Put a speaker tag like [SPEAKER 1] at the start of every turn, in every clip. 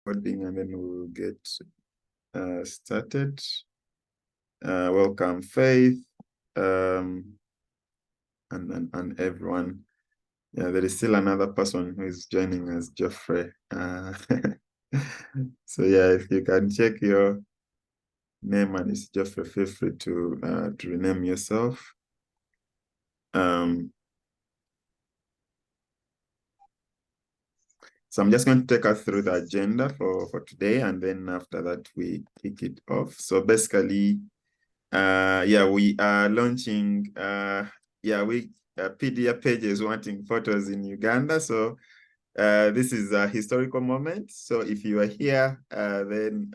[SPEAKER 1] Recording, and then we'll get started. Welcome, Faith, and everyone. Yeah, there is still another person who is joining us, Geoffrey. So yeah, if you can check your name and it's Geoffrey, feel free to rename yourself. So I'm just going to take us through the agenda for today, and then after that we kick it off. So basically, we are launching PDF pages wanting photos in Uganda. So this is a historical moment. So if you are here, then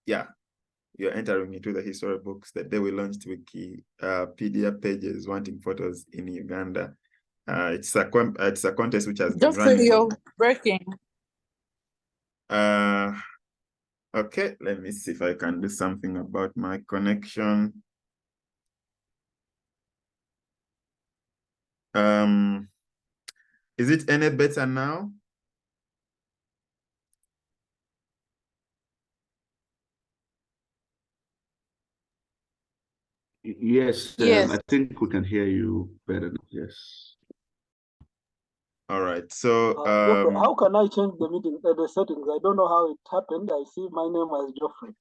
[SPEAKER 1] you're entering into the history books that they will launch PDF pages wanting photos in Uganda. It's a contest which has been running.
[SPEAKER 2] You're breaking.
[SPEAKER 1] Okay, let me see if I can do something about my connection. Is it any better now?
[SPEAKER 3] Yes,
[SPEAKER 2] Yes.
[SPEAKER 3] I think we can hear you better now. Yes.
[SPEAKER 1] All right. So
[SPEAKER 4] how can I change the settings? I don't know how it happened. I see my name as Geoffrey.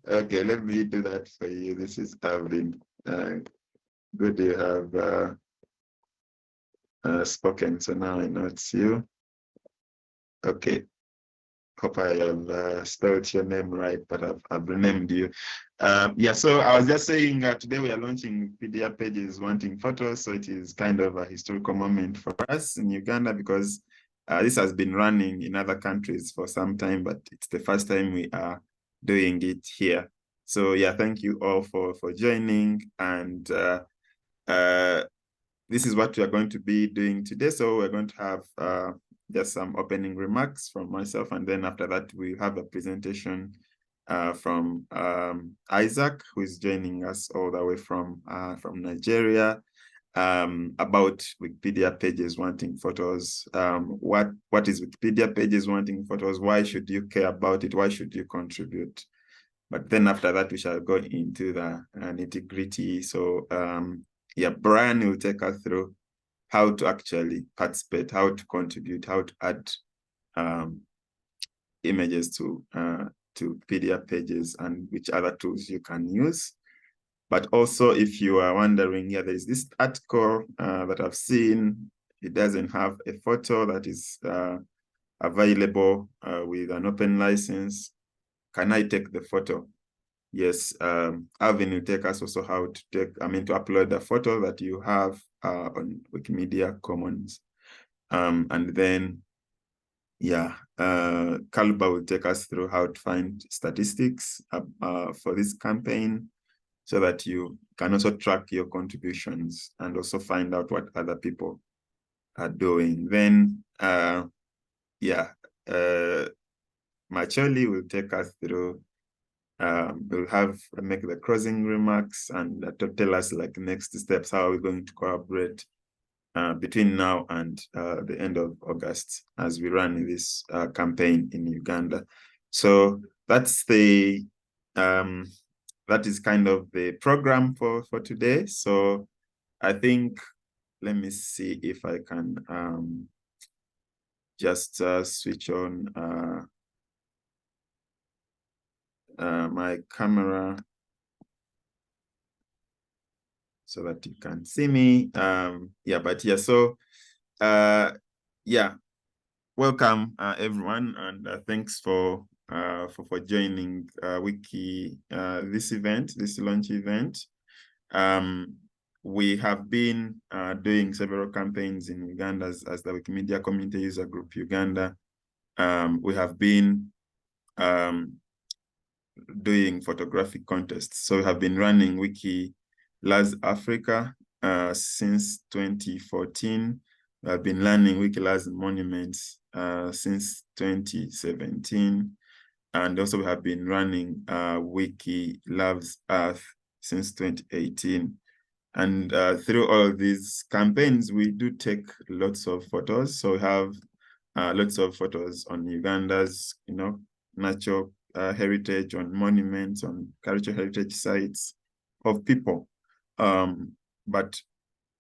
[SPEAKER 1] Okay, let me do that for you. This is Alvin. Good you have spoken. So now I know it's you. Okay. Hope I have spelled your name right, but I've renamed you. So I was just saying today we are launching PDF pages wanting photos. So it is kind of a historical moment for us in Uganda because this has been running in other countries for some time, but it's the first time we are doing it here. So yeah, thank you all for joining. And this is what we are going to be doing today. So we're going to have just some opening remarks from myself, and then after that we have a presentation from Isaac, who is joining us all the way from Nigeria, about Wikipedia pages wanting photos. What is Wikipedia pages wanting photos? Why should you care about it? Why should you contribute? But then after that we shall go into the nitty-gritty. So Brian will take us through how to actually participate, how to contribute, how to add images to PDF pages, and which other tools you can use. But also, if you are wondering, there is this article that I've seen. It doesn't have a photo that is available with an open license. Can I take the photo? Yes, Alvin will take us also how to upload the photo that you have on Wikimedia Commons. And then, Kalba will take us through how to find statistics for this campaign so that you can also track your contributions and also find out what other people are doing. Then, Macholi will take us through we'll make the closing remarks and to tell us like next steps, how are we going to collaborate between now and the end of August as we run this campaign in Uganda. So that's that is kind of the program for today. So I think, let me see if I can just switch on my camera so that you can see me. Welcome everyone, and thanks for joining this event, this launch event. We have been doing several campaigns in Uganda as the Wikimedia Community User Group Uganda. We have been doing photographic contests. So we have been running Wiki Laz Africa since 2014. We have been learning Wiki Laz Monuments since 2017. And also we have been running Wiki Loves Earth since 2018. And through all of these campaigns, we do take lots of photos. So we have lots of photos on Uganda's, natural heritage, on monuments, on cultural heritage sites of people. But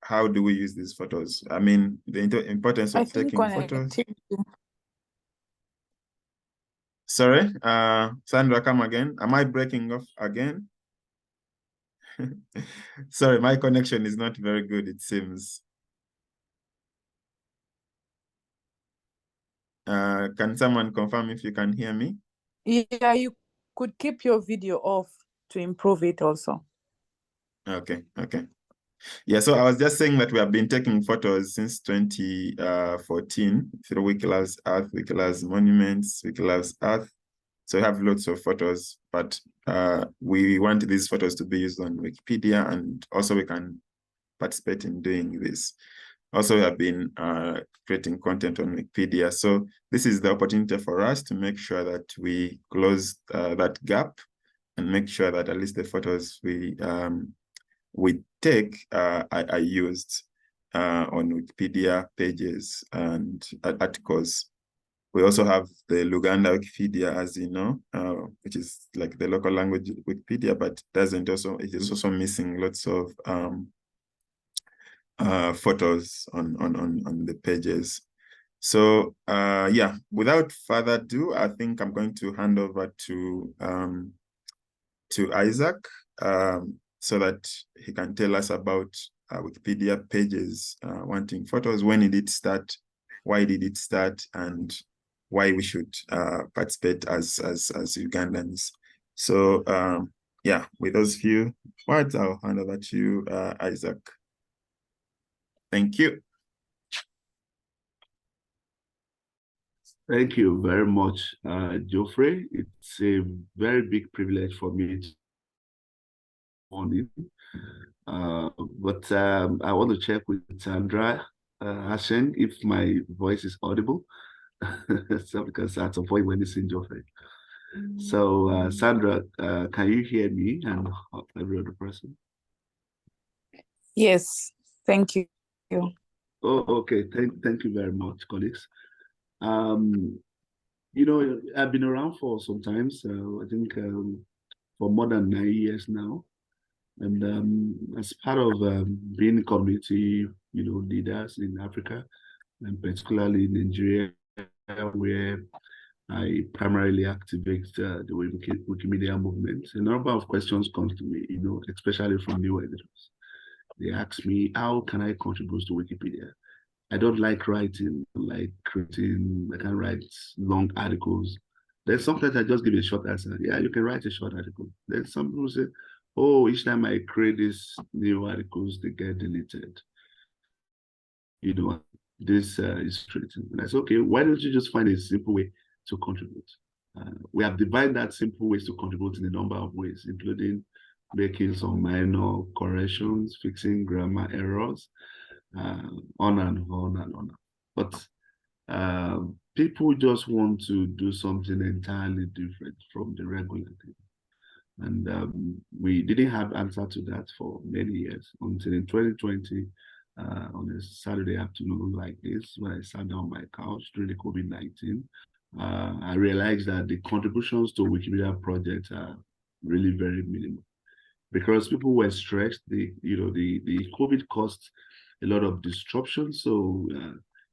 [SPEAKER 1] how do we use these photos? I mean, the importance of taking photos. Sorry, Sandra, come again. Am I breaking off again? Sorry, my connection is not very good, it seems. Can someone confirm if you can hear me?
[SPEAKER 2] Yeah, you could keep your video off to improve it also.
[SPEAKER 1] Okay. Yeah, so I was just saying that we have been taking photos since 2014 through Wikilove's Earth, Wikilove's Monuments, Wikilove's Earth. So we have lots of photos, but we want these photos to be used on Wikipedia, and also we can participate in doing this. Also, we have been creating content on Wikipedia. So this is the opportunity for us to make sure that we close that gap and make sure that at least the photos we take are used on Wikipedia pages and articles. We also have the Uganda Wikipedia, as you know, which is like the local language Wikipedia, but it is also missing lots of photos on the pages. So yeah, without further ado, I think I'm going to hand over to Isaac so that he can tell us about Wikipedia pages wanting photos. When did it start? Why did it start? And why we should participate as Ugandans. So yeah, with those few words, I'll hand over to you, Isaac. Thank you.
[SPEAKER 3] Thank you very much, Geoffrey. It's a very big privilege for me to on it. But I want to check with Sandra Hassan if my voice is audible. So because at some point when it's in Geoffrey. So Sandra, can you hear me and every other person?
[SPEAKER 2] Yes, thank you.
[SPEAKER 3] Oh, okay. Thank you very much, colleagues. I've been around for some time, so I think for more than 9 years now. And as part of being community, leaders in Africa, and particularly in Nigeria, where I primarily activate the Wikimedia movement, a number of questions come to me, especially from new editors. They ask me, how can I contribute to Wikipedia? I don't like writing, like creating, I can write long articles. Then sometimes I just give a short answer. Yeah, you can write a short article. Then some people say, oh, each time I create these new articles, they get deleted. This is frustrating. And I said, okay, why don't you just find a simple way to contribute? We have divided that simple ways to contribute in a number of ways, including making some minor corrections, fixing grammar errors, on and on and on. But people just want to do something entirely different from the regular thing. And we didn't have answer to that for many years until in 2020, on a Saturday afternoon like this, when I sat down on my couch during the COVID-19, I realized that the contributions to Wikimedia project are really very minimal because people were stressed. The COVID caused a lot of disruption, so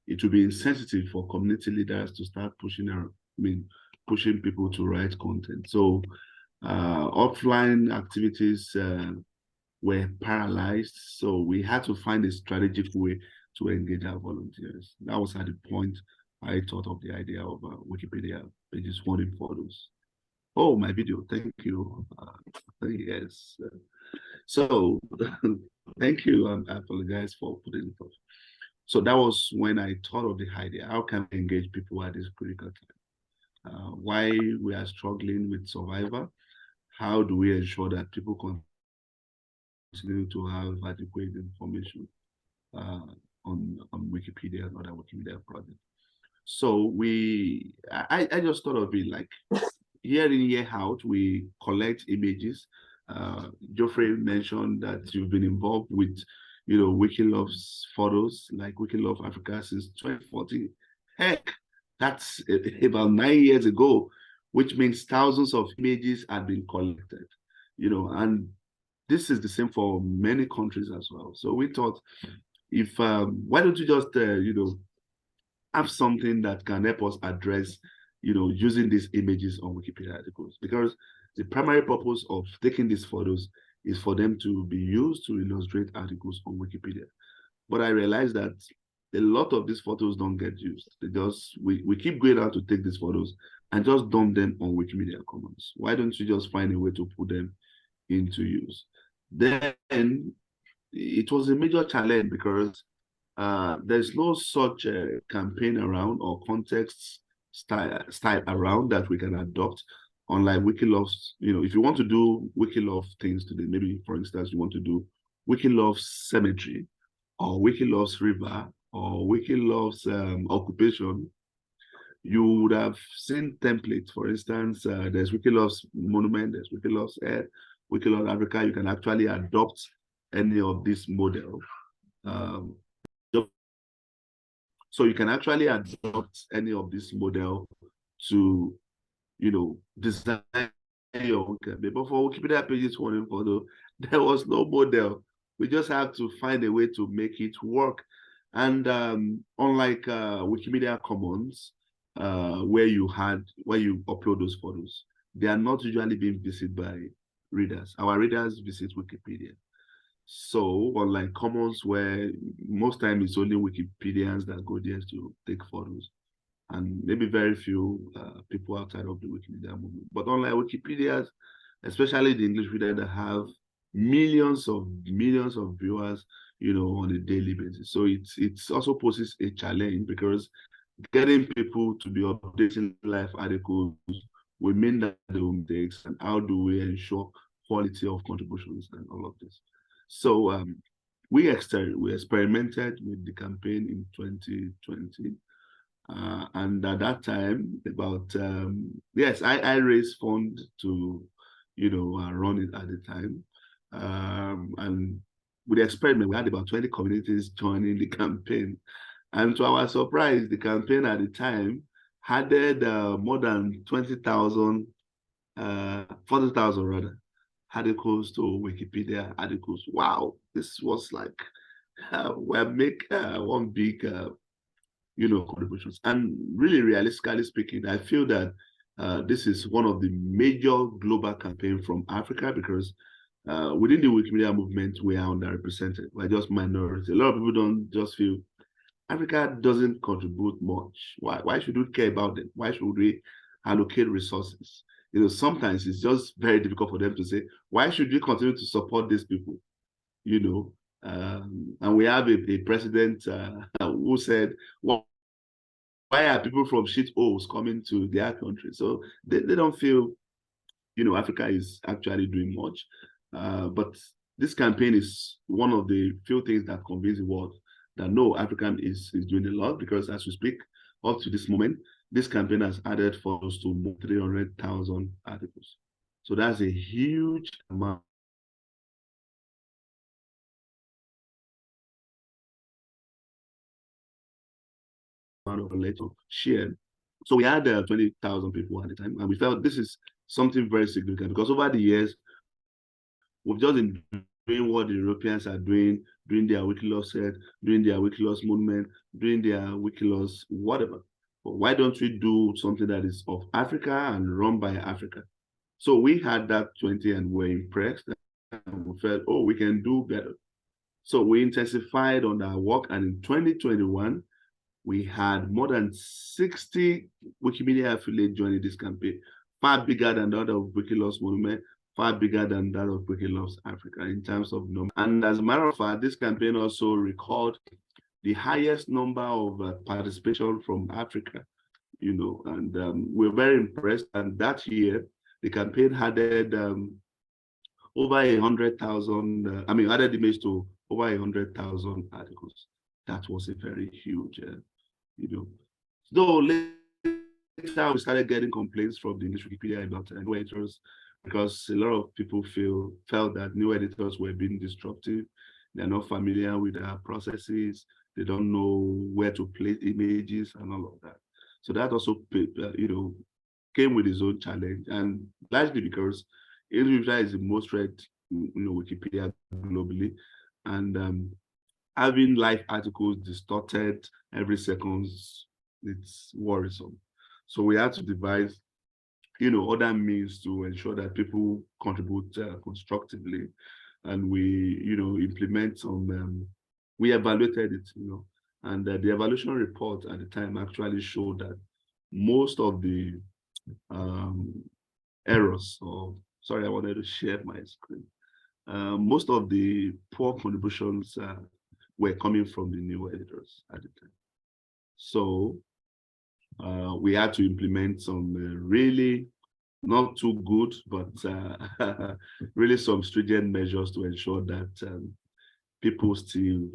[SPEAKER 3] it would be insensitive for community leaders to start pushing people to write content. So offline activities were paralyzed, so we had to find a strategic way to engage our volunteers. That was at the point I thought of the idea of Wikipedia pages wanting photos. Oh, my video, thank you. Yes. So thank you. I apologize for putting it off. So that was when I thought of the idea. How can we engage people at this critical time? Why we are struggling with survival? How do we ensure that people continue to have adequate information on Wikipedia and other Wikimedia projects? So I just thought of it like year in, year out, we collect images. Geoffrey mentioned that you've been involved with, Wikilove's photos, like Wikilove Africa since 2014. Heck, That's about 9 years ago, which means thousands of images had been collected, and this is the same for many countries as well. So we thought, if why don't you just have something that can help us address, using these images on Wikipedia articles, because the primary purpose of taking these photos is for them to be used to illustrate articles on Wikipedia. But I realized that a lot of these photos don't get used. We keep going out to take these photos and just dump them on Wikimedia Commons. Why don't you just find a way to put them into use? Then it was a major challenge because there's no such campaign around or context style around that we can adopt. Unlike Wikilove's, if you want to do Wikilove things today, maybe for instance, you want to do Wikilove's cemetery or Wikilove's river or Wikilove's occupation, you would have seen templates. For instance, there's Wikilove's monument, there's Wikilove's Earth, Wikilove Africa. You can actually adopt any of this model. So you can actually adopt any of this model to, design your Wikipedia. But for Wikipedia pages 1 and 4, though, there was no model. We just have to find a way to make it work. And unlike Wikimedia Commons, where you upload those photos, they are not usually being visited by readers. Our readers visit Wikipedia. So unlike Commons, where most times it's only Wikipedians that go there to take photos, and maybe very few people outside of the Wikimedia movement. But unlike Wikipedias, especially the English reader that have millions of viewers, on a daily basis. So it's also poses a challenge, because getting people to be updating live articles will mean that there will be mistakes, and how do we ensure quality of contributions and all of this. So we experimented with the campaign in 2020. And at that time, about, yes, I raised funds to, run it at the time. And with the experiment, we had about 20 communities joining the campaign. And to our surprise, the campaign at the time added more than 20,000, 40,000 rather, articles to Wikipedia articles. Wow, this was like, we'll make one big, contributions. And really, realistically speaking, I feel that this is one of the major global campaigns from Africa, because within the Wikimedia movement, we are underrepresented. We're just minorities. A lot of people don't just feel Africa doesn't contribute much. Why should we care about them? Why should we allocate resources? Sometimes it's just very difficult for them to say, why should we continue to support these people? And we have a president who said, well, why are people from shit holes coming to their country? So they don't feel, Africa is actually doing much. But this campaign is one of the few things that convince the world that no, Africa is doing a lot, because as we speak, up to this moment, this campaign has added photos to 300,000 articles. So that's a huge amount of letter shared. So we had 20,000 people at the time, and we felt this is something very significant, because over the years, we've just been doing what the Europeans are doing their Wikiloves set, doing their Wikiloves movement, doing their Wikiloves whatever. But why don't we do something that is of Africa and run by Africa? So we had that 20 and were impressed, and we felt, oh, we can do better. So we intensified on our work, and in 2021, we had more than 60 Wikimedia affiliates joining this campaign, far bigger than that of Wikiloves movement, far bigger than that of Wikiloves Africa in terms of number. And as a matter of fact, this campaign also recorded the highest number of participation from Africa, and we're very impressed. And that year, the campaign added over 100,000, added image to over 100,000 articles. That was a very huge, Though later we started getting complaints from the English Wikipedia about new editors, because a lot of people felt that new editors were being disruptive. They're not familiar with our processes. They don't know where to place images and all of that. So that also, came with its own challenge, and largely because English is the most read, Wikipedia globally, and having live articles distorted every second, it's worrisome. So we had to devise, other means to ensure that people contribute constructively, and we, implement some. We evaluated it, and the evaluation report at the time actually showed that most of the errors, or sorry, I wanted to share my screen. Most of the poor contributions were coming from the new editors at the time. So we had to implement some really not too good, but really some stringent measures to ensure that people still,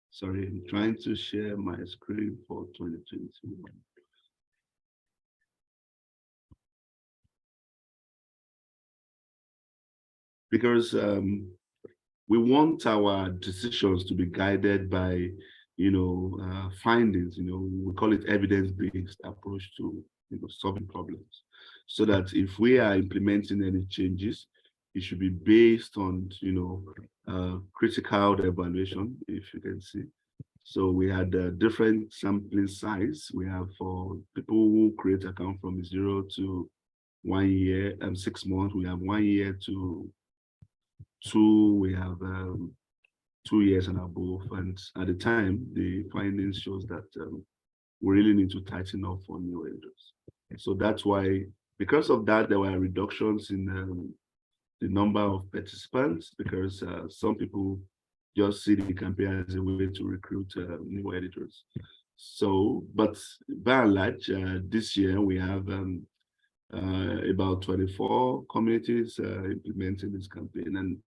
[SPEAKER 3] sorry, I'm trying to share my screen for 2021. Because we want our decisions to be guided by, findings. We call it evidence-based approach to, solving problems. So that if we are implementing any changes, it should be based on, critical evaluation, if you can see. So we had different sampling size. We have for people who create account from 0 to 1 year and 6 months. We have 1 year to 2. We have 2 years and above. And at the time, the findings shows that we really need to tighten up for new editors. So that's why, because of that, there were reductions in the number of participants, because some people just see the campaign as a way to recruit new editors. So, but by and large, this year we have about 24 communities implementing this campaign, and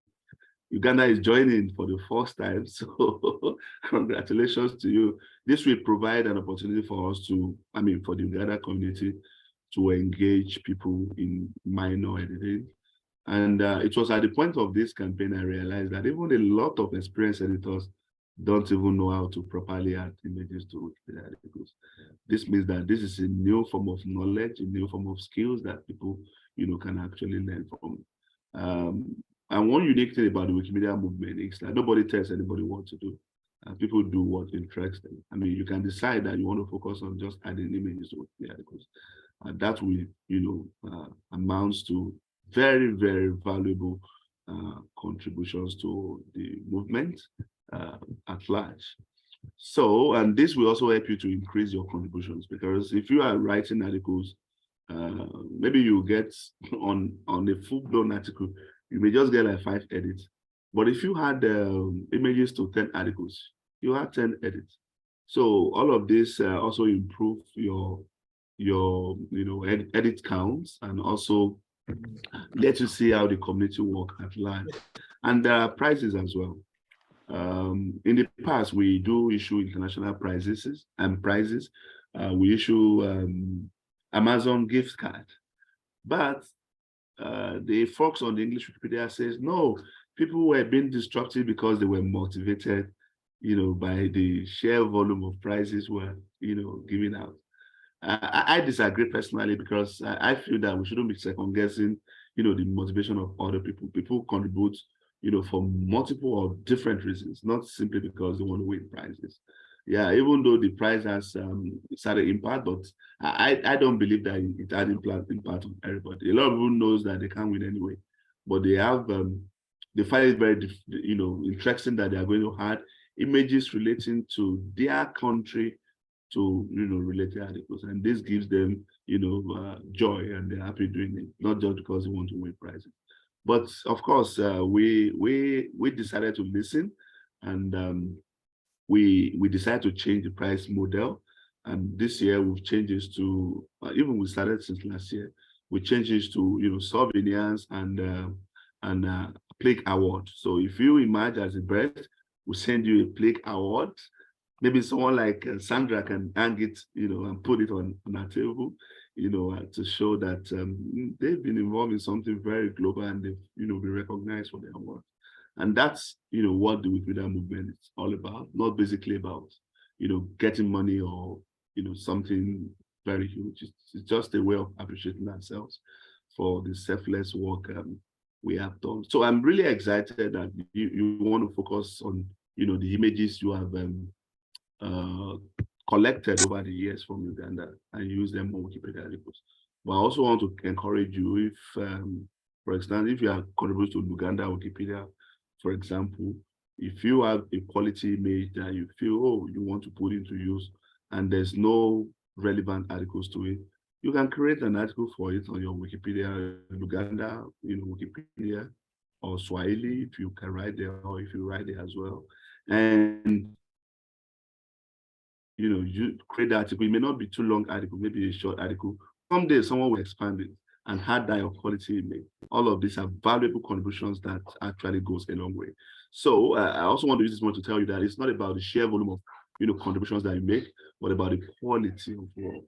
[SPEAKER 3] Uganda is joining for the first time. So congratulations to you. This will provide an opportunity for us to, for the Uganda community to engage people in minor editing. And it was at the point of this campaign I realized that even a lot of experienced editors don't even know how to properly add images to Wikipedia articles. This means that this is a new form of knowledge, a new form of skills that people, can actually learn from. And one unique thing about the Wikimedia movement is that nobody tells anybody what to do. People do what interests them. You can decide that you want to focus on just adding images to Wikipedia articles. That will, amounts to very, very valuable contributions to the movement at large. So, and this will also help you to increase your contributions, because if you are writing articles, maybe you get on a full-blown article, you may just get like 5 edits. But if you had images to 10 articles, you have 10 edits. So all of this also improve your edit counts, and also let you see how the community work at large. And there are prizes as well. In the past, we do issue international prizes and prizes. We issue Amazon gift card, but the folks on the English Wikipedia says no. People were being destructive because they were motivated, by the sheer volume of prizes we're, giving out. I disagree personally, because I feel that we shouldn't be second guessing, the motivation of other people. People contribute, for multiple or different reasons, not simply because they want to win prizes. Yeah, even though the prize has certain impact, but I don't believe that it had impact on everybody. A lot of people knows that they can't win anyway, but they have they find it very interesting that they are going to add images relating to their country to related articles, and this gives them joy, and they're happy doing it, not just because they want to win prizes. But of course, we decided to listen, and we decided to change the price model. And this year we've changed it to even we started since last year. We changed it to souvenirs and plaque award. So if you emerge as a bird, we send you a plaque award. Maybe someone like Sandra can hang it, and put it on our table, to show that they've been involved in something very global, and they've, been recognized for their work. And that's, what the Wikipedia movement is all about. Not basically about, getting money or, something very huge. It's just a way of appreciating ourselves for the selfless work we have done. So I'm really excited that you want to focus on, the images you have collected over the years from Uganda and use them on Wikipedia articles. But I also want to encourage you, if, for example, if you are contributing to Uganda Wikipedia, for example, if you have a quality image that you feel, oh, you want to put into use, and there's no relevant articles to it, you can create an article for it on your Wikipedia, Uganda, Wikipedia, or Swahili, if you can write there, or if you write there as well. And you create the article. It may not be too long article, maybe a short article. Someday someone will expand it and add that your quality image. All of these are valuable contributions that actually goes a long way. So I also want to use this moment to tell you that it's not about the sheer volume of contributions that you make, but about the quality of work.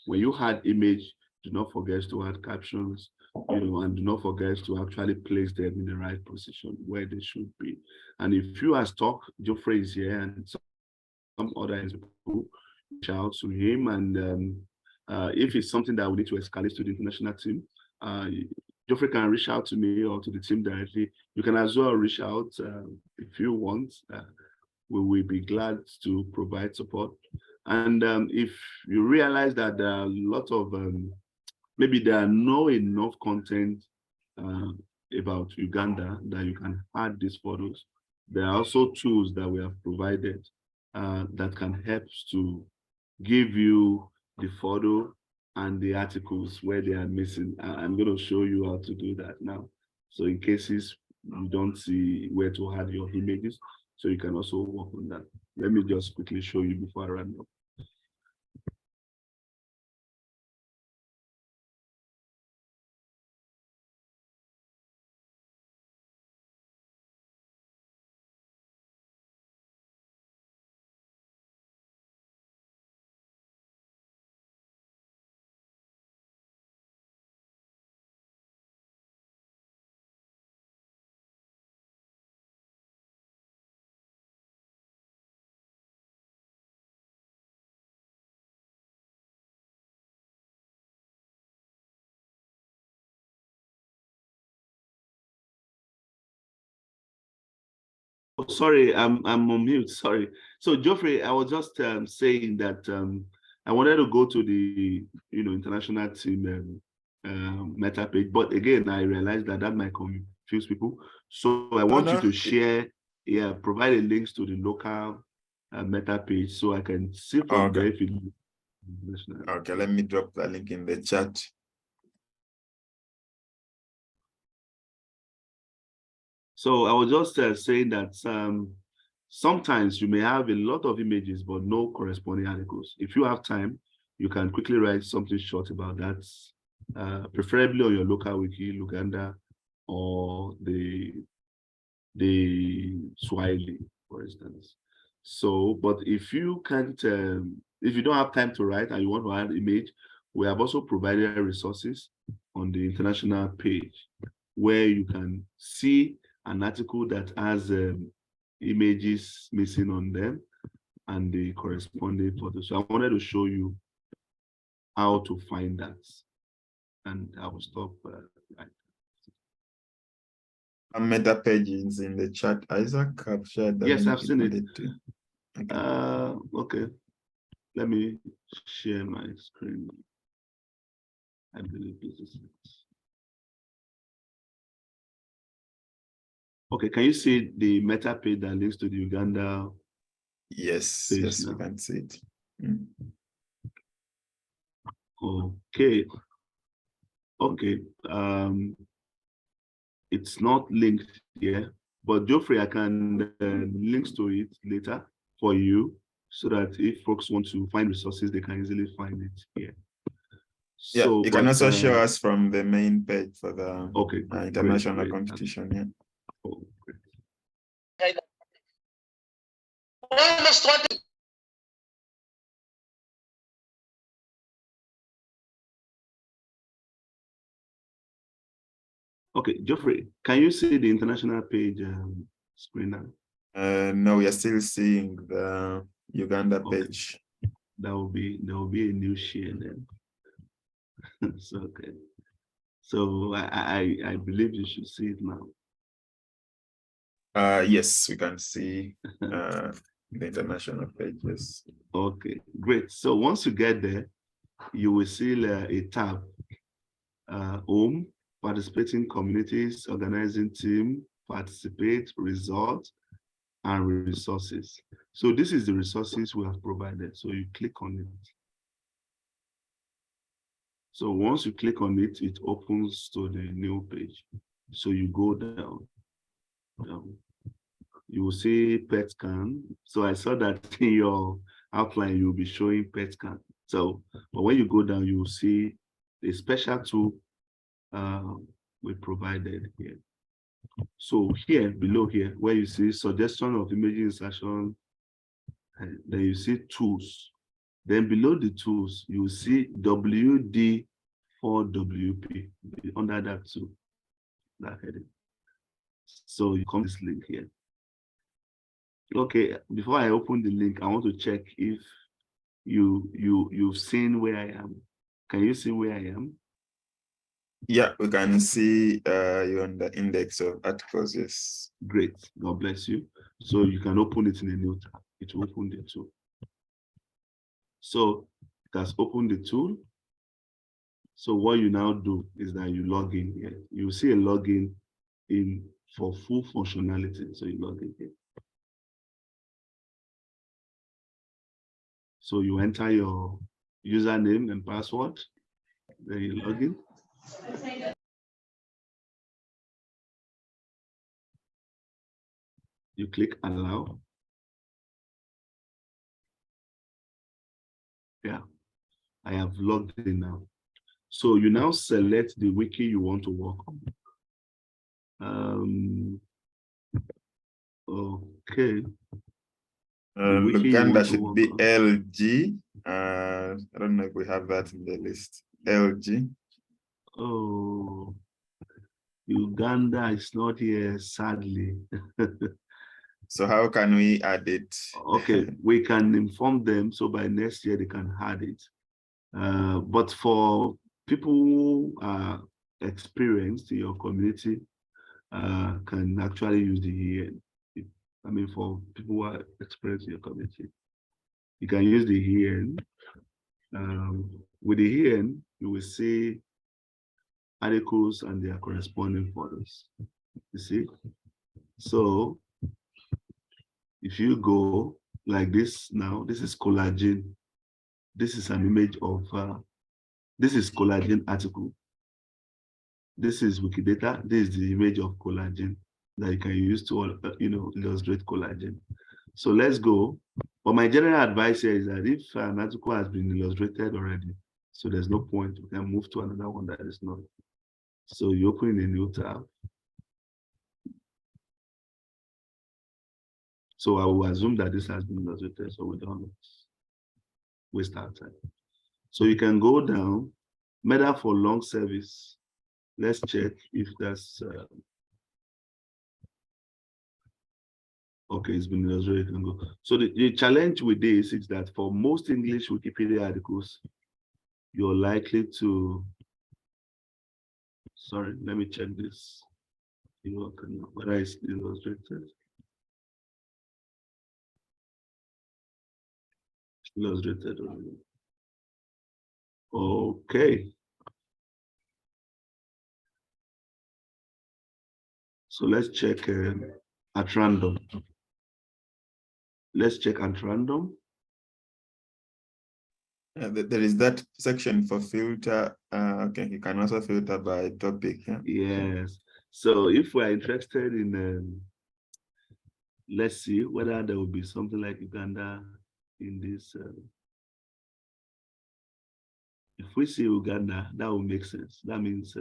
[SPEAKER 3] When you add image, do not forget to add captions, and do not forget to actually place them in the right position where they should be. And if you are stuck, Geoffrey is here, and some other people reach out to him, and if it's something that we need to escalate to the international team, Geoffrey can reach out to me or to the team directly. You can as well reach out if you want. We will be glad to provide support. And if you realize that there are a lot of, maybe there are no enough content about Uganda that you can add these photos, there are also tools that we have provided that can help to give you the photo and the articles where they are missing. I'm going to show you how to do that now. So in cases you don't see where to add your images, so you can also work on that. Let me just quickly show you before I run up. Oh, sorry, I'm on mute. Sorry. So Geoffrey, I was just saying that I wanted to go to the international team meta page, but again I realized that might confuse people. So I want you to share, provide a links to the local meta page so I can see from there if you.
[SPEAKER 1] Okay, let me drop the link in the chat.
[SPEAKER 3] So I was just saying that sometimes you may have a lot of images, but no corresponding articles. If you have time, you can quickly write something short about that, preferably on your local wiki, Uganda, or the Swahili, for instance. So, but if you can't, if you don't have time to write and you want to add image, we have also provided resources on the international page where you can see an article that has images missing on them and the corresponding photos. So I wanted to show you how to find that. And I will stop right.
[SPEAKER 1] A meta page is in the chat, Isaac. I've shared the
[SPEAKER 3] yes,
[SPEAKER 1] link.
[SPEAKER 3] I've seen it.
[SPEAKER 1] Too.
[SPEAKER 3] Okay. Let me share my screen. I believe this is it. Okay, can you see the meta page that links to the Uganda?
[SPEAKER 1] Yes, yes, now? We can see it.
[SPEAKER 3] Okay. Okay. It's not linked here, but Geoffrey, I can links to it later for you so that if folks want to find resources, they can easily find it here.
[SPEAKER 1] Yeah, so, you can also show us from the main page for the international competition. Yeah.
[SPEAKER 3] Oh, great. Okay, Geoffrey, can you see the international page screen now?
[SPEAKER 1] No, we are still seeing the Uganda page.
[SPEAKER 3] there will be a new share then. So okay. So I believe you should see it now.
[SPEAKER 1] Yes, we can see the international pages.
[SPEAKER 3] Okay, great. So once you get there, you will see a tab, home, participating communities, organizing team, participate, results, and resources. So this is the resources we have provided. So you click on it. So once you click on it, it opens to the new page. So you go down. You will see PET scan. So I saw that in your outline, you'll be showing PET scan. So, but when you go down, you will see a special tool we provided here. So here, below here, where you see suggestion of image insertion, then you see tools. Then below the tools, you will see WD4WP under that too, that heading. So you come to this link here. Okay, before I open the link, I want to check if you've seen where I am. Can you see where I am?
[SPEAKER 1] Yeah, we can see you on the index of articles, yes.
[SPEAKER 3] Great, God bless you. So you can open it in a new tab. It will open the tool. So it has opened the tool. So what you now do is that you log in here. You see a login in for full functionality. So you log in here. So you enter your username and password. Then you log in. You click allow. Yeah, I have logged in now. So you now select the wiki you want to work on. Okay.
[SPEAKER 1] Uganda should be LG. I don't know if we have that in the list. LG.
[SPEAKER 3] Oh, Uganda is not here, sadly.
[SPEAKER 1] So how can we add it?
[SPEAKER 3] Okay, we can inform them so by next year they can add it. But for people who are experienced in your community, can actually use the EN. I mean, for people who are experienced in your community, you can use the EN. With the EN, you will see articles and their corresponding photos. You see? So if you go like this now, this is collagen. This is an image of, this is collagen article. This is Wikidata. This is the image of collagen that you can use to, illustrate collagen. So let's go. But my general advice here is that if an article has been illustrated already, so there's no point, we can move to another one that is not. So you open a new tab. So I will assume that this has been illustrated, so we don't waste our time. So you can go down, meta for long service. Let's check if that's, okay, it's been illustrated, you can go. So the challenge with this is that for most English Wikipedia articles, you're likely to, sorry, let me check this. Whether it's illustrated. Illustrated. Okay. So let's check at random. Let's check at random.
[SPEAKER 1] There is that section for filter. Okay, you can also filter by topic. Yeah?
[SPEAKER 3] Yes. So if we're interested in, let's see whether there will be something like Uganda in this. If we see Uganda, that will make sense. That means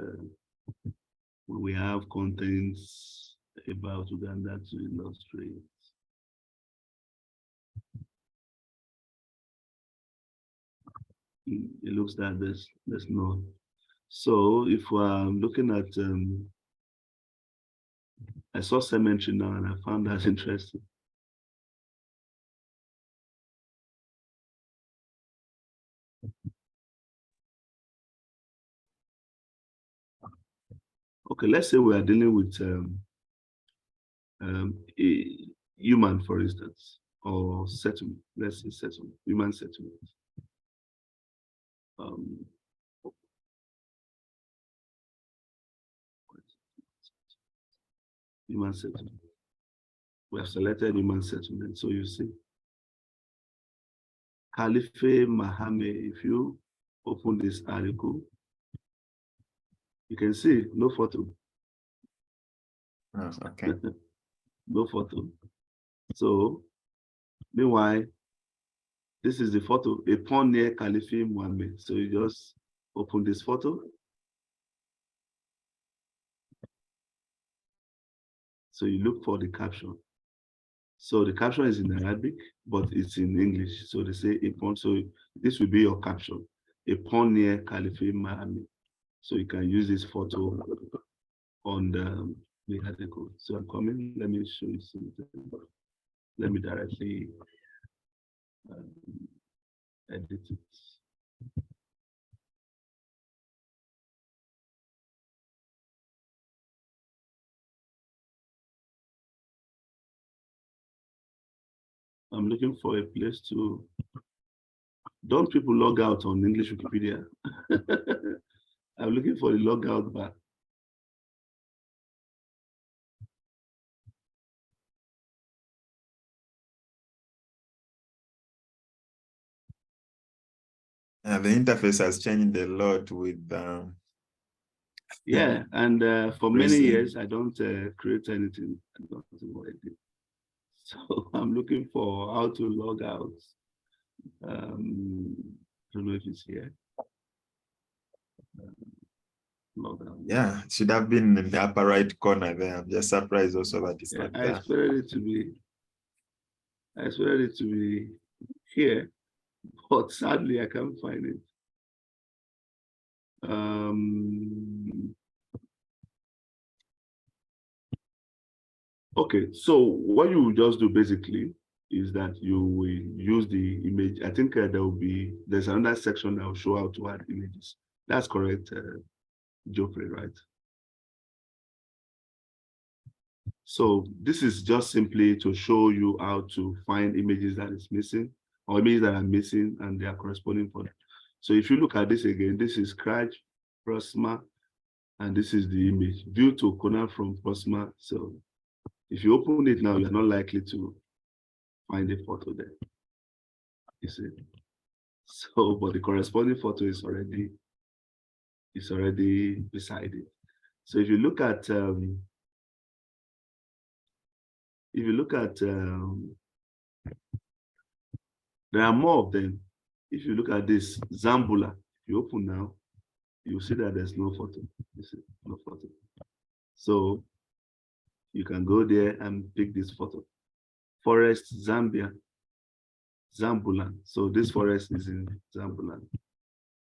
[SPEAKER 3] we have contents about Uganda to illustrate. It looks that there's no. So if we're looking at, I saw cemetery now and I found that interesting. Okay, let's say we are dealing with a human, for instance, or settlement. Let's say settlement, human settlement. Human settlement. We have selected human settlement. So you see, Khalifa Mahame, if you open this article, you can see no photo.
[SPEAKER 1] Oh, okay.
[SPEAKER 3] No photo. So, meanwhile, this is the photo, a pond near Khalifa Muhammad. So you just open this photo. So you look for the caption. So the caption is in Arabic, but it's in English. So they say a pond. So this will be your caption, a pond near Khalifa Muhammad. So you can use this photo on the article. So I'm coming. Let me show you something. Let me directly edit it. I'm looking for a place to. Don't people log out on English Wikipedia? I'm looking for the logout bar.
[SPEAKER 1] The interface has changed a lot with
[SPEAKER 3] Yeah, and for many
[SPEAKER 1] Recent.
[SPEAKER 3] years I don't create anything. I don't know what I did. So I'm looking for how to log out. I don't know if it's here. Log out.
[SPEAKER 1] Yeah, it should have been in the upper right corner there. I'm just surprised also that it's
[SPEAKER 3] Yeah,
[SPEAKER 1] not
[SPEAKER 3] I
[SPEAKER 1] there.
[SPEAKER 3] expected it to be. I expected it to be here, but sadly I can't find it. Okay, so what you will just do basically is that you will use the image. I think there's another section that will show how to add images. That's correct, Geoffrey, right? So this is just simply to show you how to find images that is missing or images that are missing and they are corresponding for them. So if you look at this again, this is Scratch, Prosma, and this is the image due to corner from Prosma. So if you open it now, you're not likely to find a photo there. You see. So, but the corresponding photo is already beside it. So if you look at there are more of them. If you look at this Zambula, if you open now, you'll see that there's no photo. You see, no photo. So you can go there and pick this photo. Forest Zambia, Zambulan. So this forest is in Zambulan.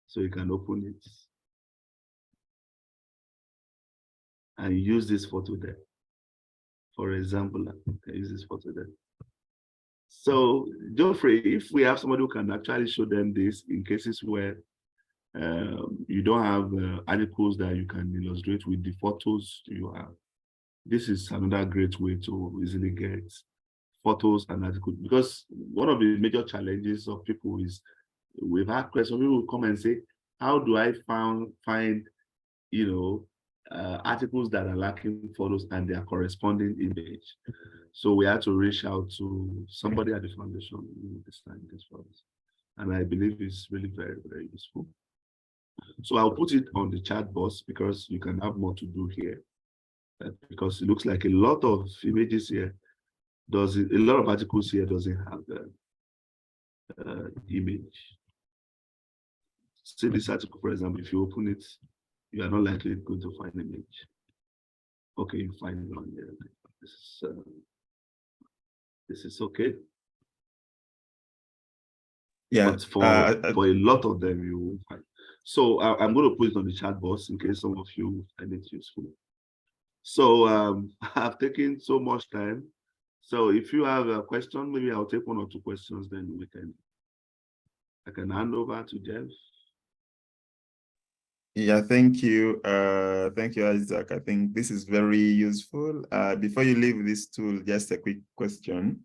[SPEAKER 3] So you can open it and use this photo there. For example, I can use this photo there. So, Geoffrey, if we have somebody who can actually show them this in cases where you don't have articles that you can illustrate with the photos you have, this is another great way to easily get photos and articles. Because one of the major challenges of people is we've had questions. People will come and say, "How do I find articles that are lacking photos and their corresponding image?" So we had to reach out to somebody at the foundation who understands this for us. And I believe it's really very, very useful. So I'll put it on the chat box because you can have more to do here. Because it looks like a lot of images here a lot of articles here doesn't have the image. See this article, for example, if you open it, you are not likely going to find an image. Okay, you find it on here. This is okay.
[SPEAKER 1] Yeah.
[SPEAKER 3] But for a lot of them, you will find. So I'm going to put it on the chat box in case some of you find it useful. So I've taken so much time. So if you have a question, maybe I'll take 1 or 2 questions, then I can hand over to Jeff.
[SPEAKER 1] Yeah, thank you. Thank you, Isaac. I think this is very useful. Before you leave this tool, just a quick question.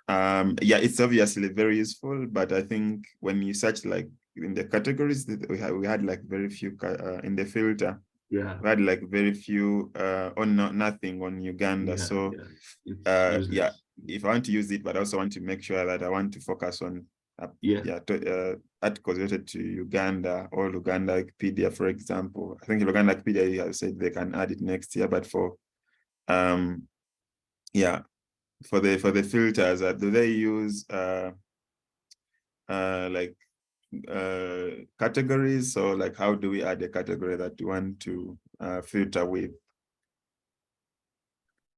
[SPEAKER 1] Yeah, it's obviously very useful, but I think when you search like in the categories that we had like very few in the filter.
[SPEAKER 3] Yeah.
[SPEAKER 1] We had like very few or nothing on Uganda.
[SPEAKER 3] Yeah,
[SPEAKER 1] so
[SPEAKER 3] yeah.
[SPEAKER 1] Yeah, if I want to use it, but I also want to make sure that I want to focus on articles related to Uganda or Uganda Wikipedia, for example. I think Uganda Wikipedia, you have said they can add it next year, but for for the filters, do they use like categories? So like, how do we add a category that you want to filter with?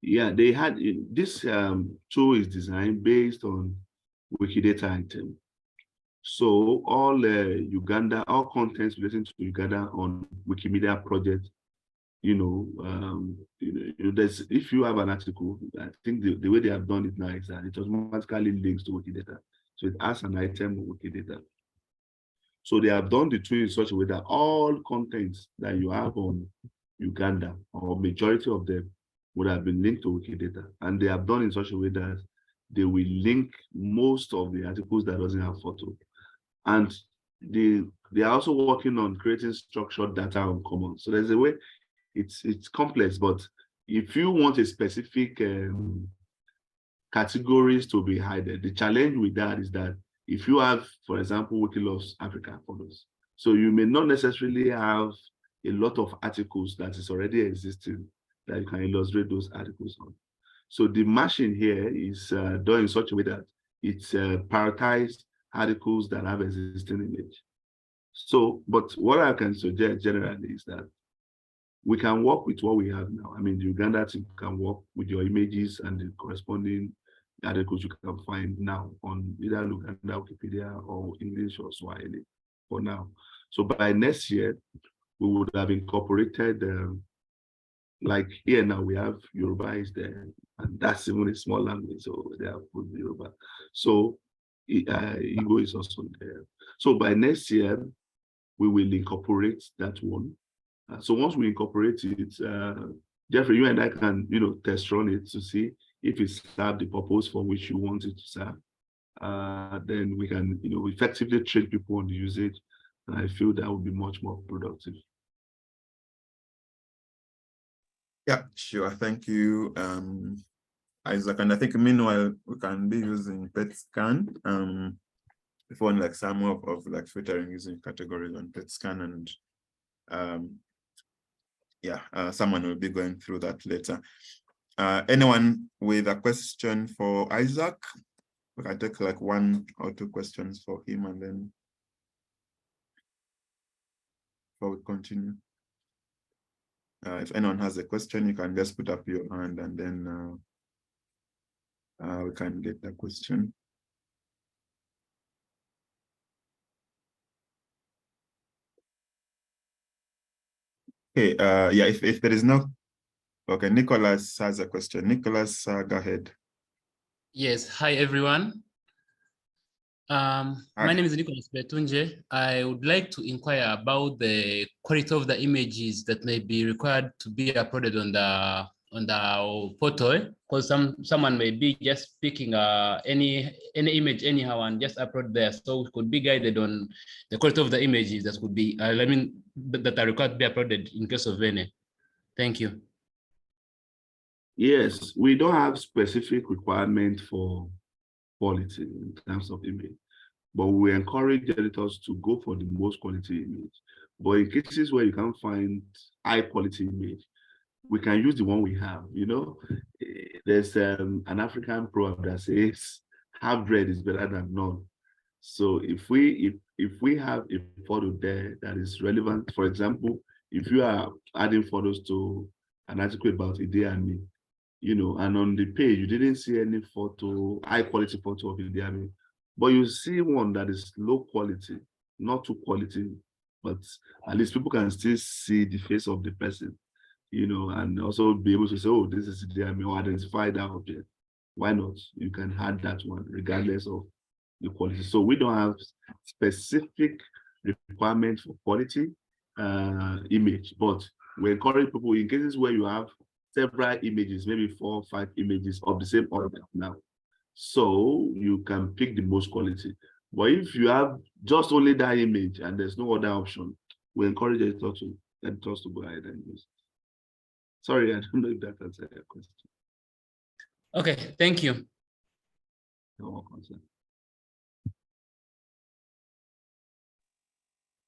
[SPEAKER 3] Yeah, they had this tool is designed based on Wikidata item. So all Uganda, all contents relating to Uganda on Wikimedia project, there's, if you have an article, I think the way they have done it now is that it automatically links to Wikidata. So it has an item of Wikidata. So they have done the tool in such a way that all contents that you have on Uganda, or majority of them, would have been linked to Wikidata. And they have done in such a way that they will link most of the articles that doesn't have photo. And they are also working on creating structured data on commons. So there's a way, it's complex, but if you want a specific categories to be hidden, the challenge with that is that if you have, for example, Wikilove's Africa photos, so you may not necessarily have a lot of articles that is already existing that you can illustrate those articles on. So the machine here is done in such a way that it's prioritized articles that have existing image. So, but what I can suggest generally is that we can work with what we have now. I mean, the Uganda team can work with your images and the corresponding articles you can find now on either Uganda, Wikipedia, or English or Swahili for now. So by next year, we would have incorporated, like here now we have Yoruba is there, and that's even a small language, so they have put Yoruba. So Igbo is also there. So by next year, we will incorporate that one. So once we incorporate it, Jeffrey, you and I can, test run it to see if it serves the purpose for which you want it to serve. Then we can, effectively train people on the usage. And I feel that would be much more productive.
[SPEAKER 1] Yeah, sure. Thank you, Isaac. And I think meanwhile, we can be using PetScan. If one like some of like filtering using categories on PetScan, and someone will be going through that later. Anyone with a question for Isaac? We can take like 1 or 2 questions for him, and then before we continue. If anyone has a question, you can just put up your hand, and then we can get the question. Okay, if there is no, okay, Nicholas has a question. Nicholas, go ahead.
[SPEAKER 5] Yes, hi everyone. My name is Nicholas Betunje. I would like to inquire about the quality of the images that may be required to be uploaded on the portal, because someone may be just picking any image anyhow and just upload there. So we could be guided on the quality of the images that could be, that are required to be uploaded in case of any. Thank you.
[SPEAKER 3] Yes, we don't have specific requirement for quality in terms of image, but we encourage editors to go for the most quality image. But in cases where you can't find high quality image, we can use the one we have. There's an African proverb that says half bread is better than none. So if we have a photo there that is relevant, for example, if you are adding photos to an article about Idi Amin, and on the page you didn't see any high quality photo of Idi Amin, but you see one that is low quality, not too quality, but at least people can still see the face of the person, and also be able to say, oh, this is Idi Amin, or identify that object. Why not? You can add that one regardless of the quality. So we don't have specific requirements for quality. image, but we encourage people in cases where you have several images, maybe 4 or 5 images of the same object now. So you can pick the most quality. But if you have just only that image and there's no other option, we encourage editors to go ahead and use it. Sorry, I don't know if that answers your question.
[SPEAKER 5] Okay, thank you.
[SPEAKER 3] You're welcome, sir.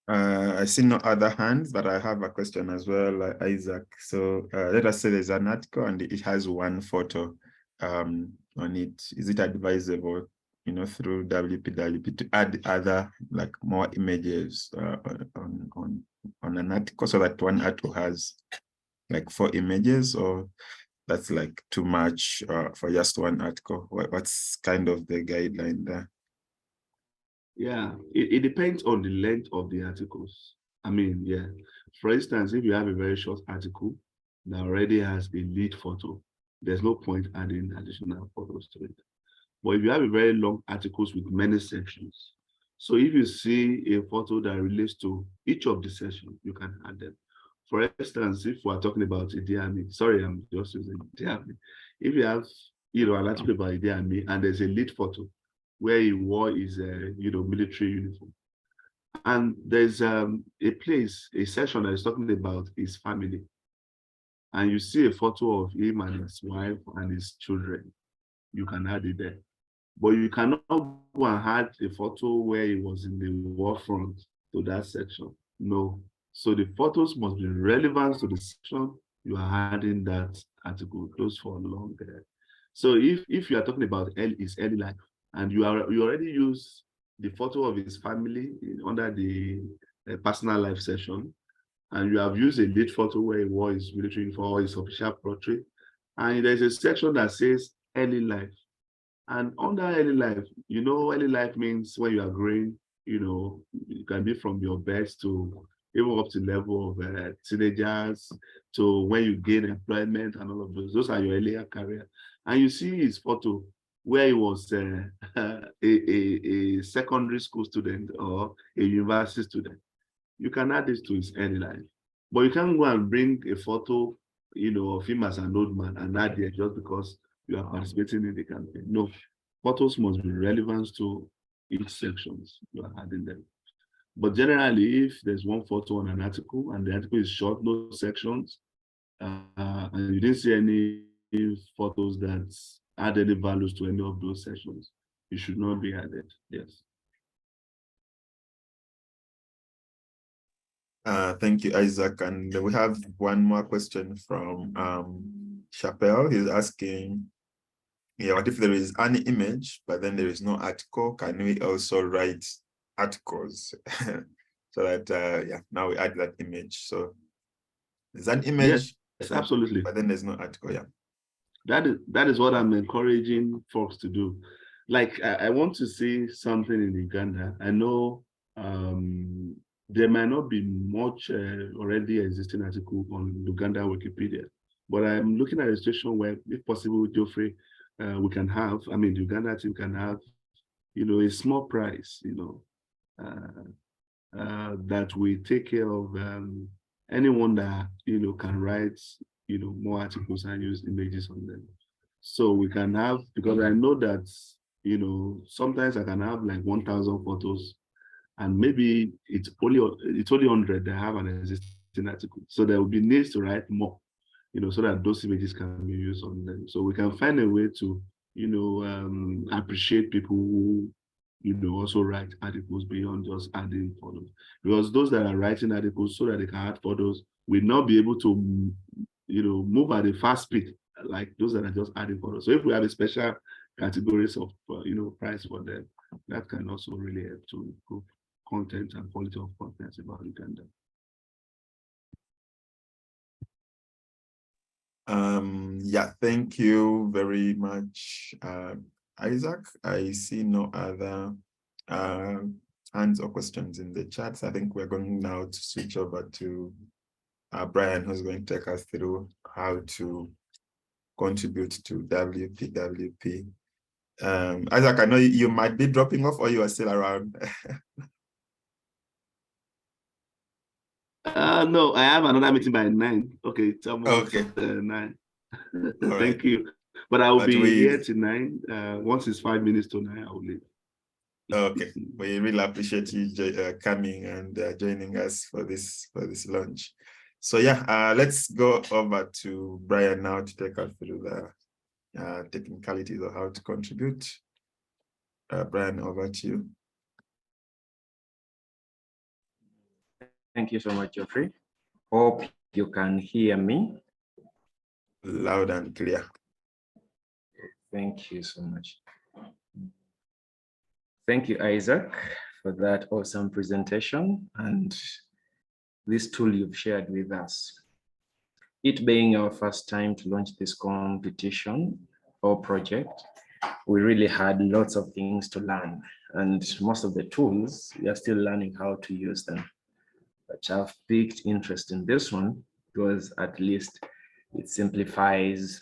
[SPEAKER 1] I see no other hands, but I have a question as well, Isaac. So let us say there's an article and it has one photo on it. Is it advisable, through WPWP to add other, like more images on an article, so that one article has like 4 images, or that's like too much for just one article? What's kind of the guideline there?
[SPEAKER 3] Yeah, it depends on the length of the articles. I mean, yeah. For instance, if you have a very short article that already has a lead photo, there's no point adding additional photos to it. But if you have a very long articles with many sections, so if you see a photo that relates to each of the sections, you can add them. For instance, if we're talking about Idi Amin, sorry, I'm just using Idi Amin. If you have, an article about Idi Amin and there's a lead photo where he wore his, military uniform, and there's a section that is talking about his family, and you see a photo of him and his wife and his children, you can add it there. But you cannot go and add a photo where he was in the war front to that section. No. So the photos must be relevant to the section you are adding that article, close for long. So if you are talking about his early life, and you already use the photo of his family under the personal life section, and you have used a lead photo where he wore his military uniform or his official portrait, and there's a section that says early life. And under early life, early life means when you are growing, it can be from your birth to even up to level of teenagers, to when you gain employment and all of those. Those are your earlier career. And you see his photo where he was a secondary school student or a university student. You can add this to his early life. But you can't go and bring a photo, of him as an old man and add it just because you are participating in the campaign. No, photos must be relevant to each sections you are adding them. But generally, if there's one photo on an article and the article is short, no sections, and you didn't see any photos that add any values to any of those sections, it should not be added. Yes.
[SPEAKER 1] Thank you, Isaac. And we have one more question from Chappelle. He's asking, what if there is an image, but then there is no article? Can we also write articles? So that, now we add that image. So there's an image.
[SPEAKER 3] Yes, absolutely.
[SPEAKER 1] But then there's no article, yeah.
[SPEAKER 3] That is what I'm encouraging folks to do. Like, I want to see something in Uganda. I know there might not be much already existing article on Uganda Wikipedia, but I'm looking at a situation where, if possible, Geoffrey, we can have, the Uganda team can have, a small prize, that we take care of anyone that, can write, more articles and use images on them. So we can have, because I know that, sometimes I can have like 1,000 photos, and maybe it's only 100 that have an existing article. So there will be needs to write more, so that those images can be used on them. So we can find a way to, appreciate people who, also write articles beyond just adding photos. Because those that are writing articles so that they can add photos will not be able to, move at a fast speed like those that are just adding photos. So if we have a special categories of, price for them, that can also really help to improve content and quality of content about Uganda.
[SPEAKER 1] Yeah, thank you very much, Isaac. I see no other hands or questions in the chat. I think we're going now to switch over to Brian, who's going to take us through how to contribute to WPWP. Isaac, I know you might be dropping off, or you are still around.
[SPEAKER 3] No, I have another meeting by 9. Okay, it's almost
[SPEAKER 1] Okay.
[SPEAKER 3] 9.
[SPEAKER 1] All
[SPEAKER 3] Thank
[SPEAKER 1] right.
[SPEAKER 3] you. But I will
[SPEAKER 1] But
[SPEAKER 3] be here till 9. Once it's 5 minutes to 9, I will leave.
[SPEAKER 1] Okay, we really appreciate you coming and joining us for this launch. So yeah, let's go over to Brian now to take us through the technicalities of how to contribute. Brian, over to you.
[SPEAKER 6] Thank you so much, Geoffrey. Hope you can hear me.
[SPEAKER 1] Loud and clear.
[SPEAKER 6] Thank you so much. Thank you, Isaac, for that awesome presentation and this tool you've shared with us. It being our first time to launch this competition or project, we really had lots of things to learn, and most of the tools, we are still learning how to use them. But I've picked interest in this one because at least it simplifies,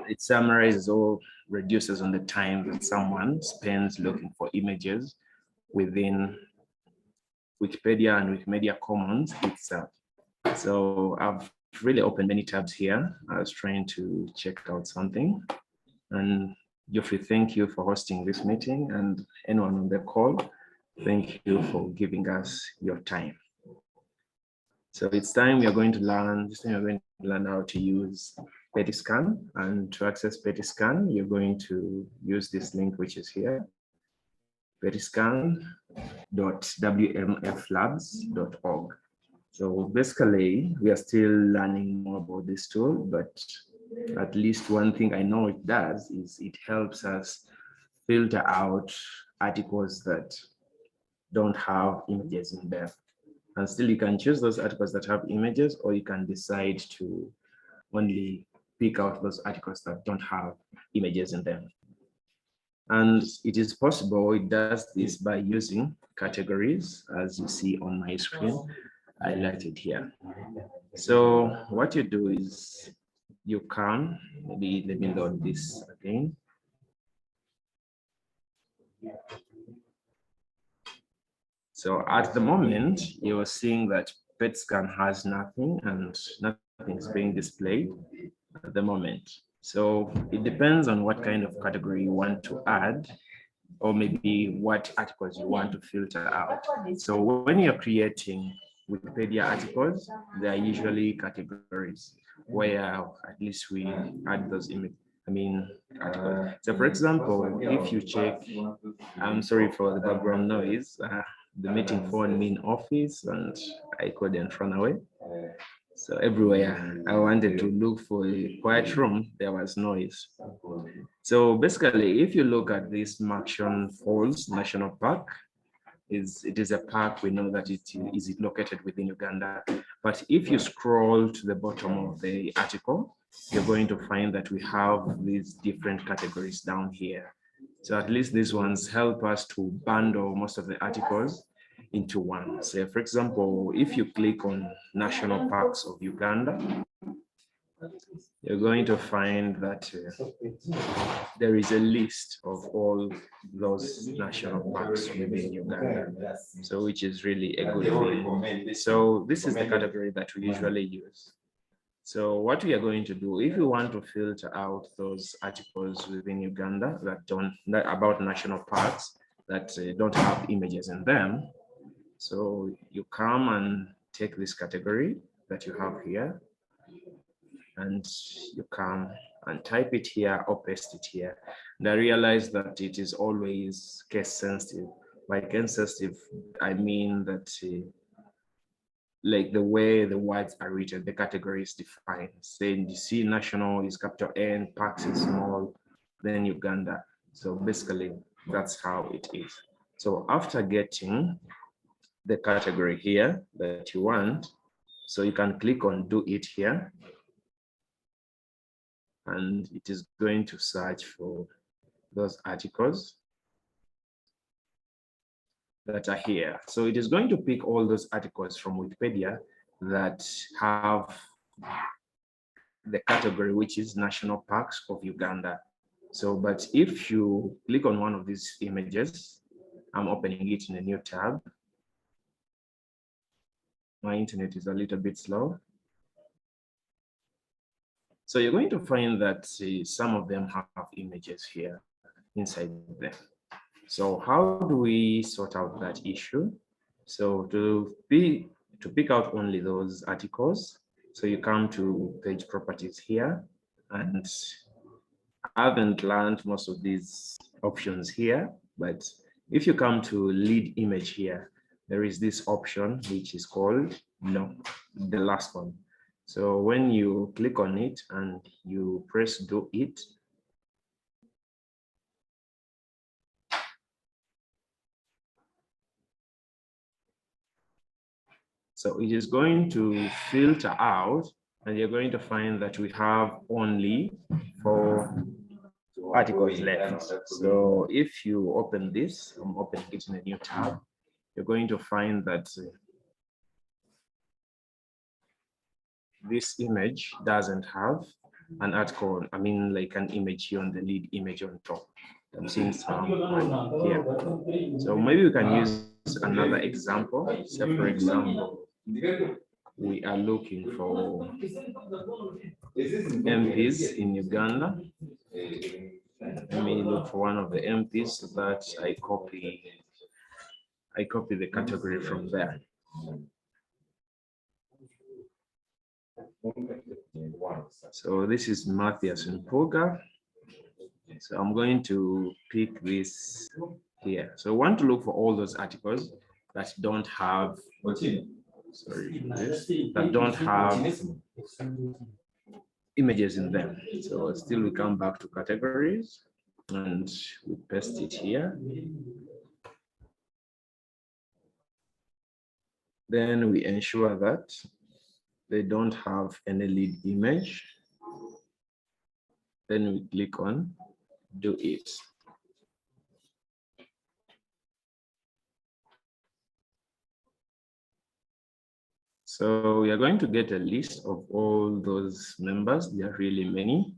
[SPEAKER 6] it summarizes or reduces on the time that someone spends looking for images within Wikipedia and Wikimedia Commons itself. So I've really opened many tabs here. I was trying to check out something. And Geoffrey, thank you for hosting this meeting, and anyone on the call, thank you for giving us your time. So it's time we are going to learn, this time we're going to learn how to use Petiscan, and to access Petiscan, you're going to use this link, which is here, petiscan.wmflabs.org. So basically, we are still learning more about this tool, but at least one thing I know it does is it helps us filter out articles that don't have images in them. And still you can choose those articles that have images, or you can decide to only pick out those articles that don't have images in them. And it is possible, it does this by using categories, as you see on my screen, highlighted here. So what you do is you can, maybe let me load this again. So at the moment, you're seeing that Petscan has nothing and nothing is being displayed at the moment. So it depends on what kind of category you want to add, or maybe what articles you want to filter out. So when you're creating Wikipedia articles, there are usually categories where at least we add those images. Articles. So for example, if you check, I'm sorry for the background noise, the meeting phoned me in office and I couldn't run away. So everywhere I wanted to look for a quiet room, there was noise. So basically, if you look at this Marshall Falls National Park, it is a park, we know that it is located within Uganda. But if you scroll to the bottom of the article, you're going to find that we have these different categories down here. So at least these ones help us to bundle most of the articles into one. So for example, if you click on National Parks of Uganda, you're going to find that there is a list of all those national parks within Uganda, so which is really a good thing. So this is the category that we usually use. So what we are going to do, if you want to filter out those articles within Uganda that about national parks that don't have images in them, so you come and take this category that you have here, and you come and type it here or paste it here. And I realize that it is always case sensitive. By case sensitive, I mean that like the way the words are written, the category is defined. Say you see national is capital N, parks is small, then Uganda. So basically that's how it is. So after getting the category here that you want, so you can click on do it here, and it is going to search for those articles that are here. So it is going to pick all those articles from Wikipedia that have the category, which is National Parks of Uganda. So, but if you click on one of these images, I'm opening it in a new tab. My internet is a little bit slow. So you're going to find that some of them have images here inside them. So how do we sort out that issue? So to pick out only those articles, so you come to page properties here, and I haven't learned most of these options here, but if you come to lead image here, there is this option which is called no, the last one. So when you click on it and you press do it, so it is going to filter out, and you're going to find that we have only 4 articles left. So if you open this, I'm opening it in a new tab, you're going to find that this image doesn't have an article, I mean like an image here on the lead image on top. I'm seeing some here. So maybe we can use another example. Say for example, we are looking for MPs in Uganda. Let me look for one of the MPs so that I copy the category from there. So this is Matthias Mpuga. So I'm going to pick this here. So I want to look for all those articles that don't have, that don't have images in them. So still we come back to categories and we paste it here. Then we ensure that they don't have any lead image. Then we click on do it. So we are going to get a list of all those members. There are really many.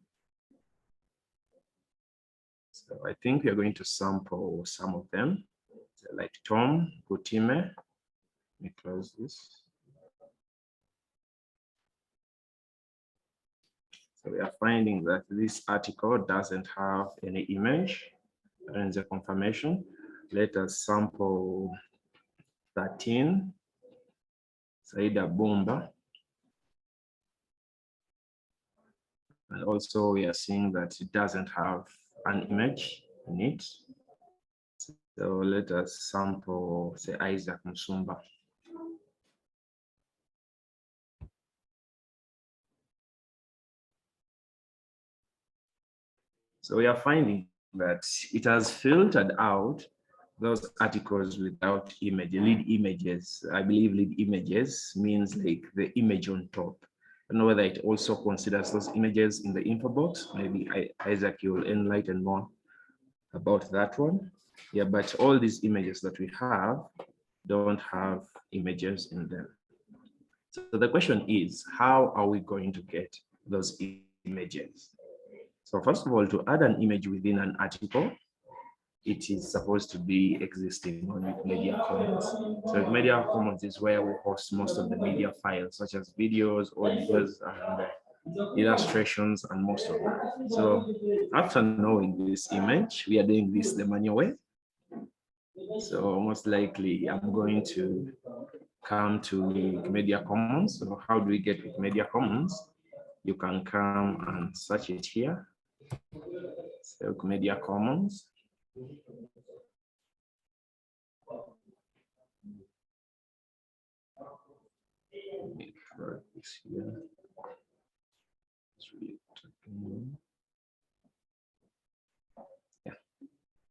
[SPEAKER 6] So I think we are going to sample some of them, so like Tom Gutime. Let me close this. So we are finding that this article doesn't have any image, and the confirmation. Let us sample 13, Saida Bomba. And also we are seeing that it doesn't have an image in it. So let us sample, say, Isaac Musumba. So we are finding that it has filtered out those articles without image, lead images. I believe lead images means like the image on top. I don't know whether it also considers those images in the info box. Maybe Isaac, you will enlighten more about that one. Yeah, but all these images that we have don't have images in them. So the question is, how are we going to get those images? So first of all, to add an image within an article, it is supposed to be existing on Wikimedia Commons. So Wikimedia Commons is where we host most of the media files, such as videos, audios, and illustrations, and most of that. So after knowing this image, we are doing this the manual way. So most likely I'm going to come to Wikimedia Commons. So how do we get Wikimedia Commons? You can come and search it here. So Wikimedia Commons. Let me try this here. It's really taking. Yeah.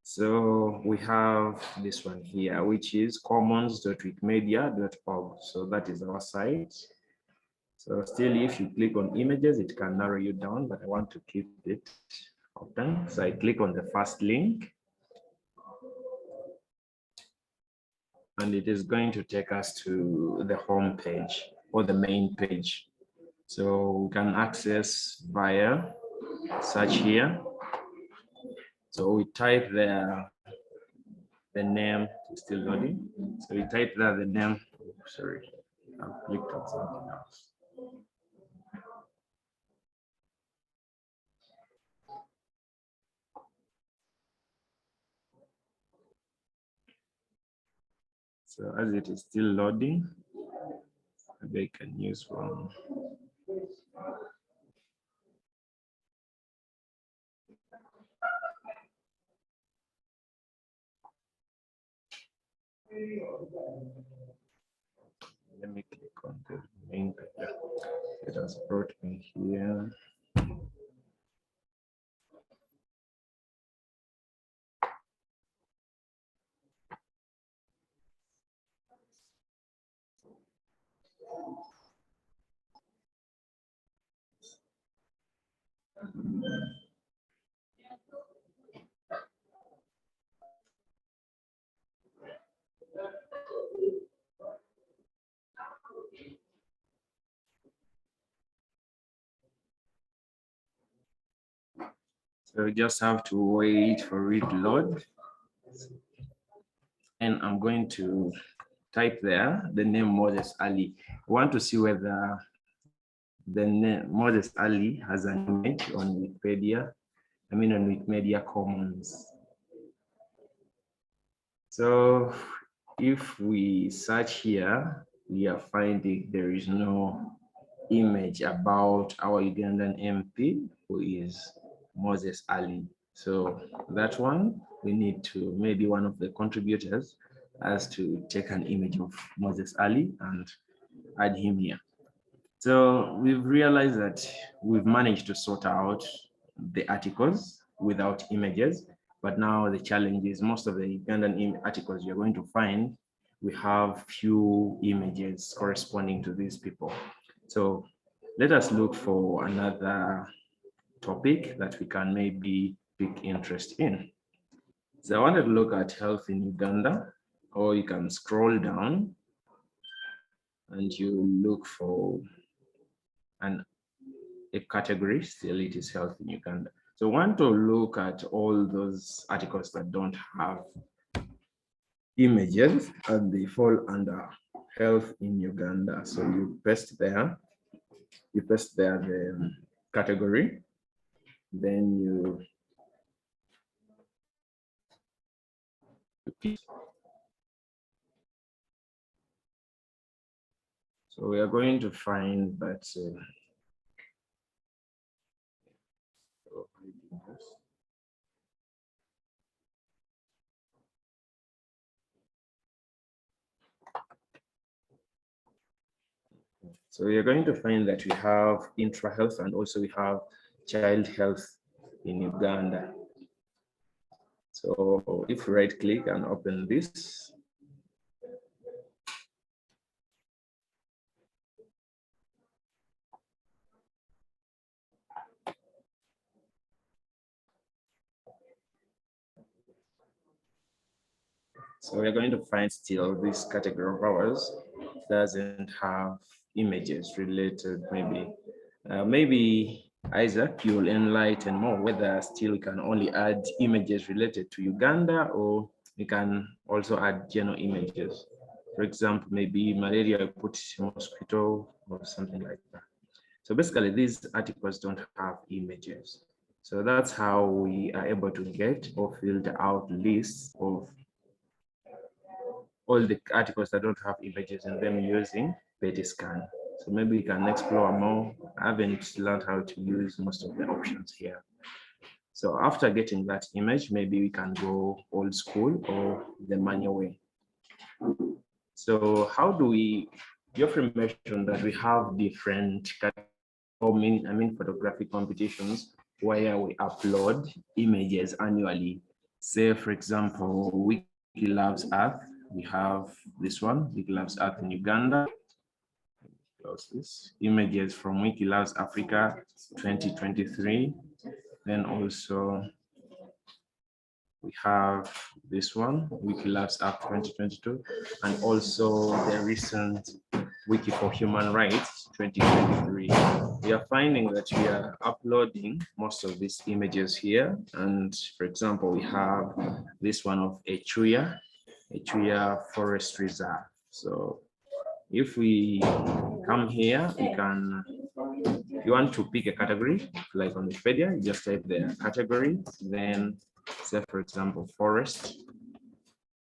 [SPEAKER 6] So we have this one here, which is commons.wikimedia.org. So that is our site. So still, if you click on images, it can narrow you down, but I want to keep it open. So I click on the first link, and it is going to take us to the home page or the main page. So we can access via search here. So we type there the name, still loading. So we type there the name, sorry, I've clicked on something else. So as it is still loading, maybe I can use one. Let me click on the main page. It has brought me here. So we just have to wait for it to load. And I'm going to type there the name Moses Ali. I want to see whether the name Moses Ali has an image on Wikipedia. I mean on Wikimedia Commons. So if we search here, we are finding there is no image about our Ugandan MP, who is Moses Ali. So that one, we need to, maybe one of the contributors has to take an image of Moses Ali and add him here. So we've realized that we've managed to sort out the articles without images, but now the challenge is most of the Ugandan articles you're going to find, we have few images corresponding to these people. So let us look for another topic that we can maybe pick interest in. So I wanted to look at health in Uganda, or you can scroll down and you look for a category, still it is health in Uganda. So I want to look at all those articles that don't have images and they fall under health in Uganda. So you paste there the category, then you pick. So we are going to find that so we are going to find that we have intra-health and also we have child health in Uganda. So if we right click and open this, so we're going to find still this category of ours doesn't have images related. Maybe Isaac, you'll enlighten more whether still we can only add images related to Uganda, or we can also add general images. For example, maybe malaria, put mosquito or something like that. So basically these articles don't have images. So that's how we are able to get or filter out lists of all the articles that don't have images in them using Petiscan. So maybe we can explore more. I haven't learned how to use most of the options here. So after getting that image, maybe we can go old school or the manual way. So how do we, Geoffrey mentioned that we have different photographic competitions where we upload images annually. Say, for example, Wiki Loves Earth. We have this one, Wiki Loves Earth in Uganda. Close this. Images from Wiki Loves Africa 2023. Then also we have this one, Wiki Loves Earth 2022, and also the recent Wiki for Human Rights 2023. We are finding that we are uploading most of these images here. And for example, we have this one of Echuya Forest Reserve. So if we come here, we can, if you want to pick a category, like on Wikipedia, you just type the category, then say, for example, forest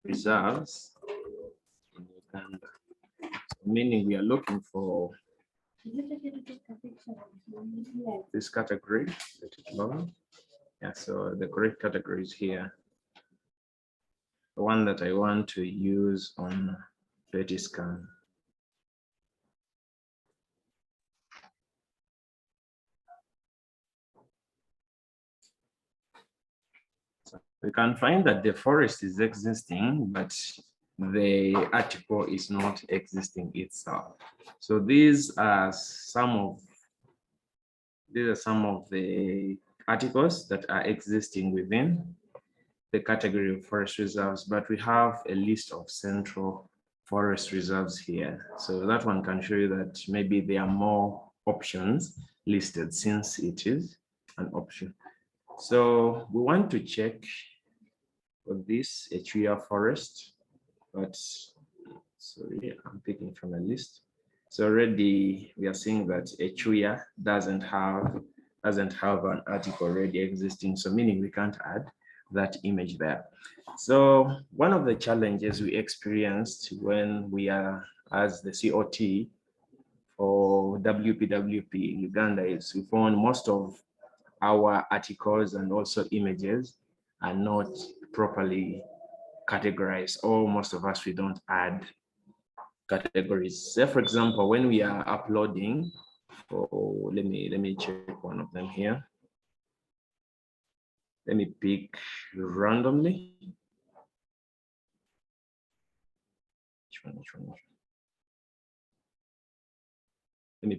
[SPEAKER 6] reserves in Uganda, meaning we are looking for this category. Let it load. Yeah, so the correct category is here. The one that I want to use on Petiscan. So we can find that the forest is existing, but the article is not existing itself. So these are some of the articles that are existing within the category of forest reserves, but we have a list of central forest reserves here. So that one can show you that maybe there are more options listed since it is an option. So we want to check for this Echuya forest, but sorry, I'm picking from a list. So already we are seeing that Echuya doesn't have an article already existing, so meaning we can't add that image there. So one of the challenges we experienced when we are as the COT for WPWP in Uganda is we found most of our articles and also images are not properly categorized, or most of us, we don't add categories. Say, for example, when we are uploading, let me check one of them here. Let me pick randomly. Which one? Let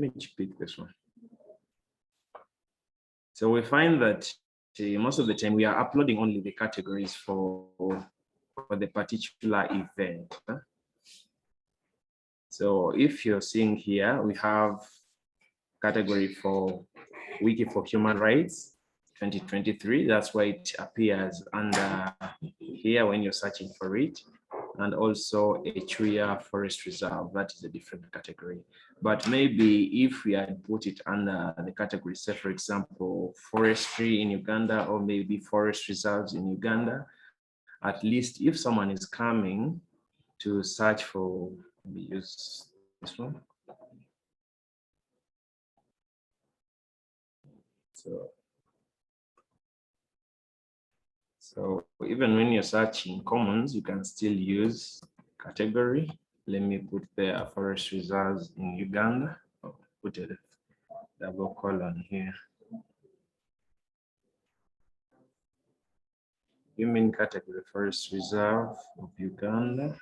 [SPEAKER 6] me pick this one. So we find that most of the time we are uploading only the categories for the particular event. So if you're seeing here, we have category for Wiki for Human Rights 2023. That's why it appears under here when you're searching for it. And also Echuya Forest Reserve, that is a different category. But maybe if we had put it under the category, say for example, forestry in Uganda, or maybe forest reserves in Uganda, at least if someone is coming to search for, let me use this one. So even when you're searching commons, you can still use category. Let me put there forest reserves in Uganda. Oh, put a double colon here. You mean category forest reserve of Uganda.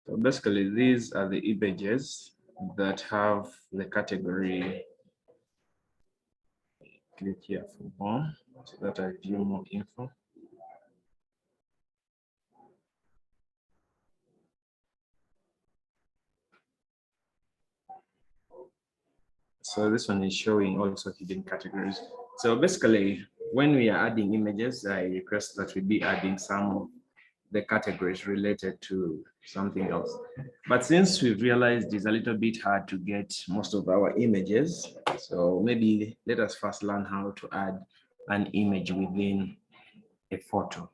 [SPEAKER 6] So basically, these are the images that have the category. Click here for more so that I view more info. So this one is showing also hidden categories. So basically, when we are adding images, I request that we be adding some of the categories related to something else. But since we've realized it's a little bit hard to get most of our images, so maybe let us first learn how to add an image within a photo.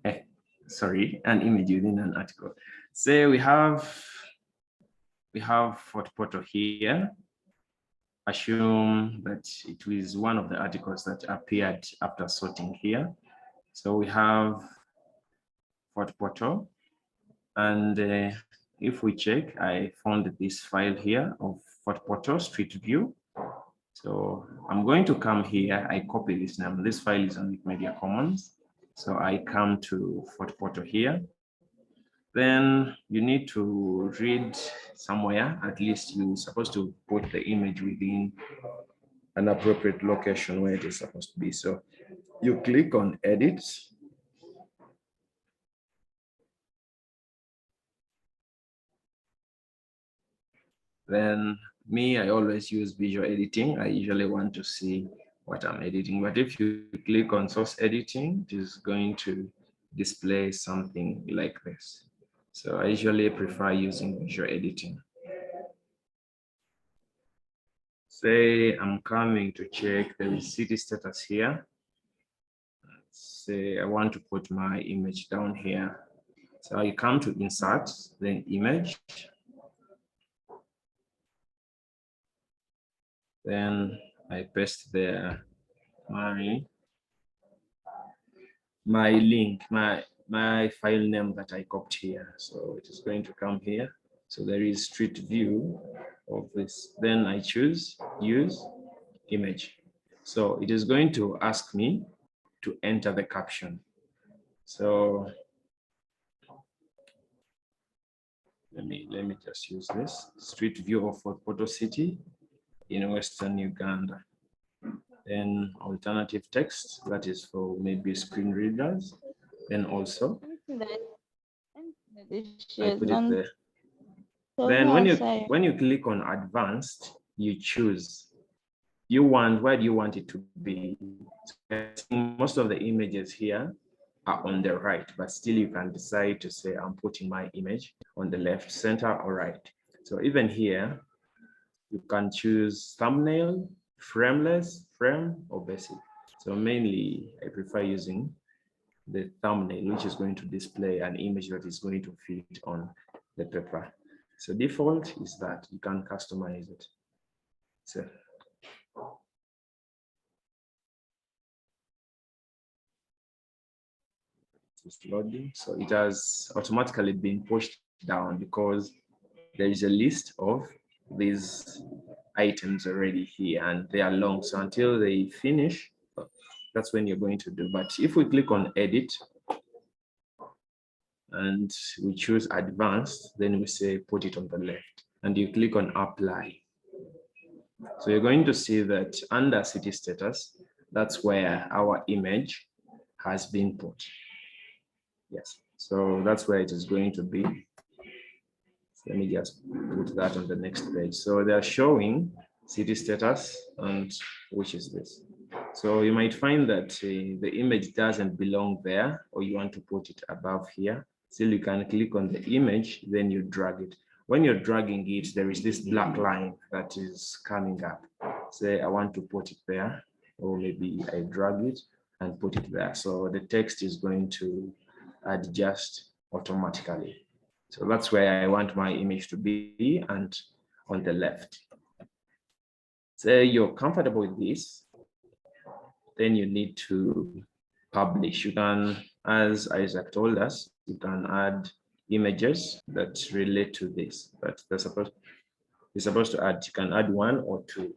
[SPEAKER 6] An image within an article. Say we have photo here. Assume that it is one of the articles that appeared after sorting here. So we have photo, and if we check, I found this file here of photo street view. So I'm going to come here, I copy this name. This file is on Wikimedia Commons. So I come to photo here. Then you need to read somewhere, at least you're supposed to put the image within an appropriate location where it is supposed to be. So you click on edit. Then I always use visual editing. I usually want to see what I'm editing, but if you click on source editing, it is going to display something like this. So I usually prefer using visual editing. Say I'm coming to check the city status here. Say I want to put my image down here. So I come to insert, then image. Then I paste there my link, my file name that I copied here. So it is going to come here. So there is street view of this. Then I choose use image. So it is going to ask me to enter the caption. So let me just use this street view of Fort Portal City in Western Uganda. Then alternative text, that is for maybe screen readers. Then also I put it there. Then when you click on advanced, you choose where do you want it to be. Most of the images here are on the right, but still you can decide to say I'm putting my image on the left, center, or right. So even here, you can choose thumbnail, frameless, frame, or basic. So mainly I prefer using the thumbnail, which is going to display an image that is going to fit on the paper. So default is that you can customize it. So it's loading. So it has automatically been pushed down because there is a list of these items already here and they are long. So until they finish, that's when you're going to do. But if we click on edit and we choose advanced, then we say put it on the left and you click on apply. So you're going to see that under city status, that's where our image has been put. Yes, so that's where it is going to be. Let me just put that on the next page. So they're showing city status, and which is this. So you might find that the image doesn't belong there, or you want to put it above here. Still, you can click on the image, then you drag it. When you're dragging it, there is this black line that is coming up. Say I want to put it there, or maybe I drag it and put it there. So the text is going to adjust automatically. So that's where I want my image to be, and on the left. Say you're comfortable with this, then you need to publish. You can, as Isaac told us, you can add images that relate to this, but you're supposed to add, you can add 1 or 2.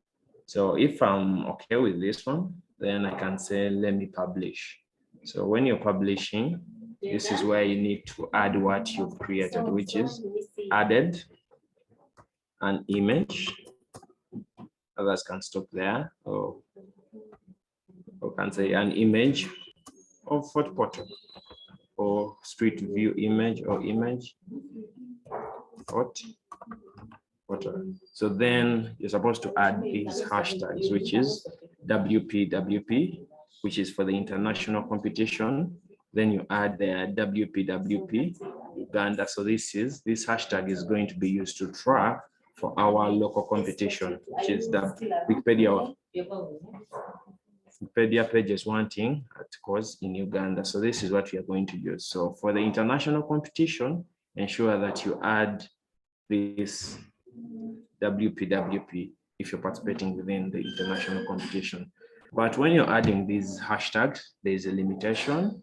[SPEAKER 6] So if I'm okay with this one, then I can say, let me publish. So when you're publishing, this is where you need to add what you've created, which is added an image. Others can stop there, or can say an image of Fort Portal, or street view image, or image Fort Portal. So then you're supposed to add these hashtags, which is WPWP, which is for the international competition. Then you add the WPWP Uganda. So this hashtag is going to be used to track for our local competition, which is the Wikipedia pages wanting at course in Uganda. So this is what we are going to use. So for the international competition, ensure that you add this WPWP if you're participating within the international competition. But when you're adding these hashtags, there's a limitation.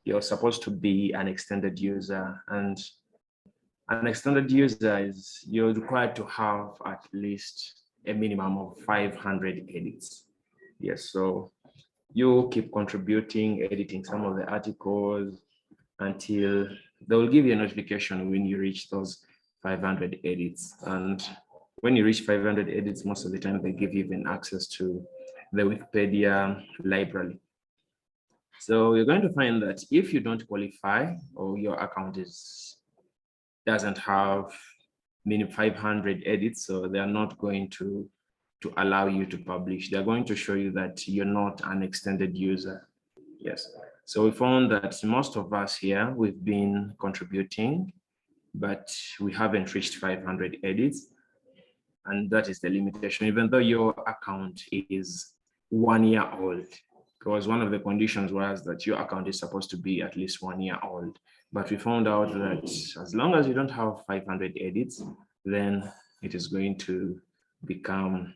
[SPEAKER 6] You're supposed to be an extended user, and an extended user is you're required to have at least a minimum of 500 edits. Yes, so you keep contributing, editing some of the articles until they will give you a notification when you reach those 500 edits. And when you reach 500 edits, most of the time they give you even access to the Wikipedia library. So you're going to find that if you don't qualify, or your account doesn't have minimum 500 edits, so they're not going to allow you to publish. They're going to show you that you're not an extended user. Yes. So we found that most of us here, we've been contributing but we haven't reached 500 edits. And that is the limitation, even though your account is 1 year old, because one of the conditions was that your account is supposed to be at least 1 year old. But we found out that as long as you don't have 500 edits, then it is going to become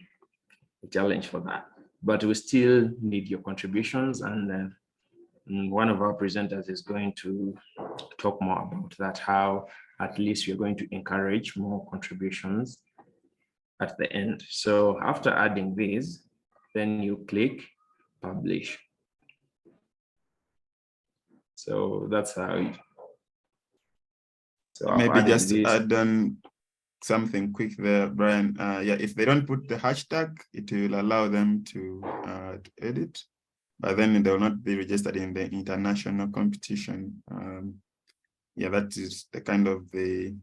[SPEAKER 6] a challenge for that. But we still need your contributions, and one of our presenters is going to talk more about that, how at least we're going to encourage more contributions at the end. So after adding these, then you click publish. So that's how it. So
[SPEAKER 1] maybe just to add on something quick there, Brian. Yeah, if they don't put the hashtag, it will allow them to edit, but then they will not be registered in the international competition. Yeah, that is the kind of the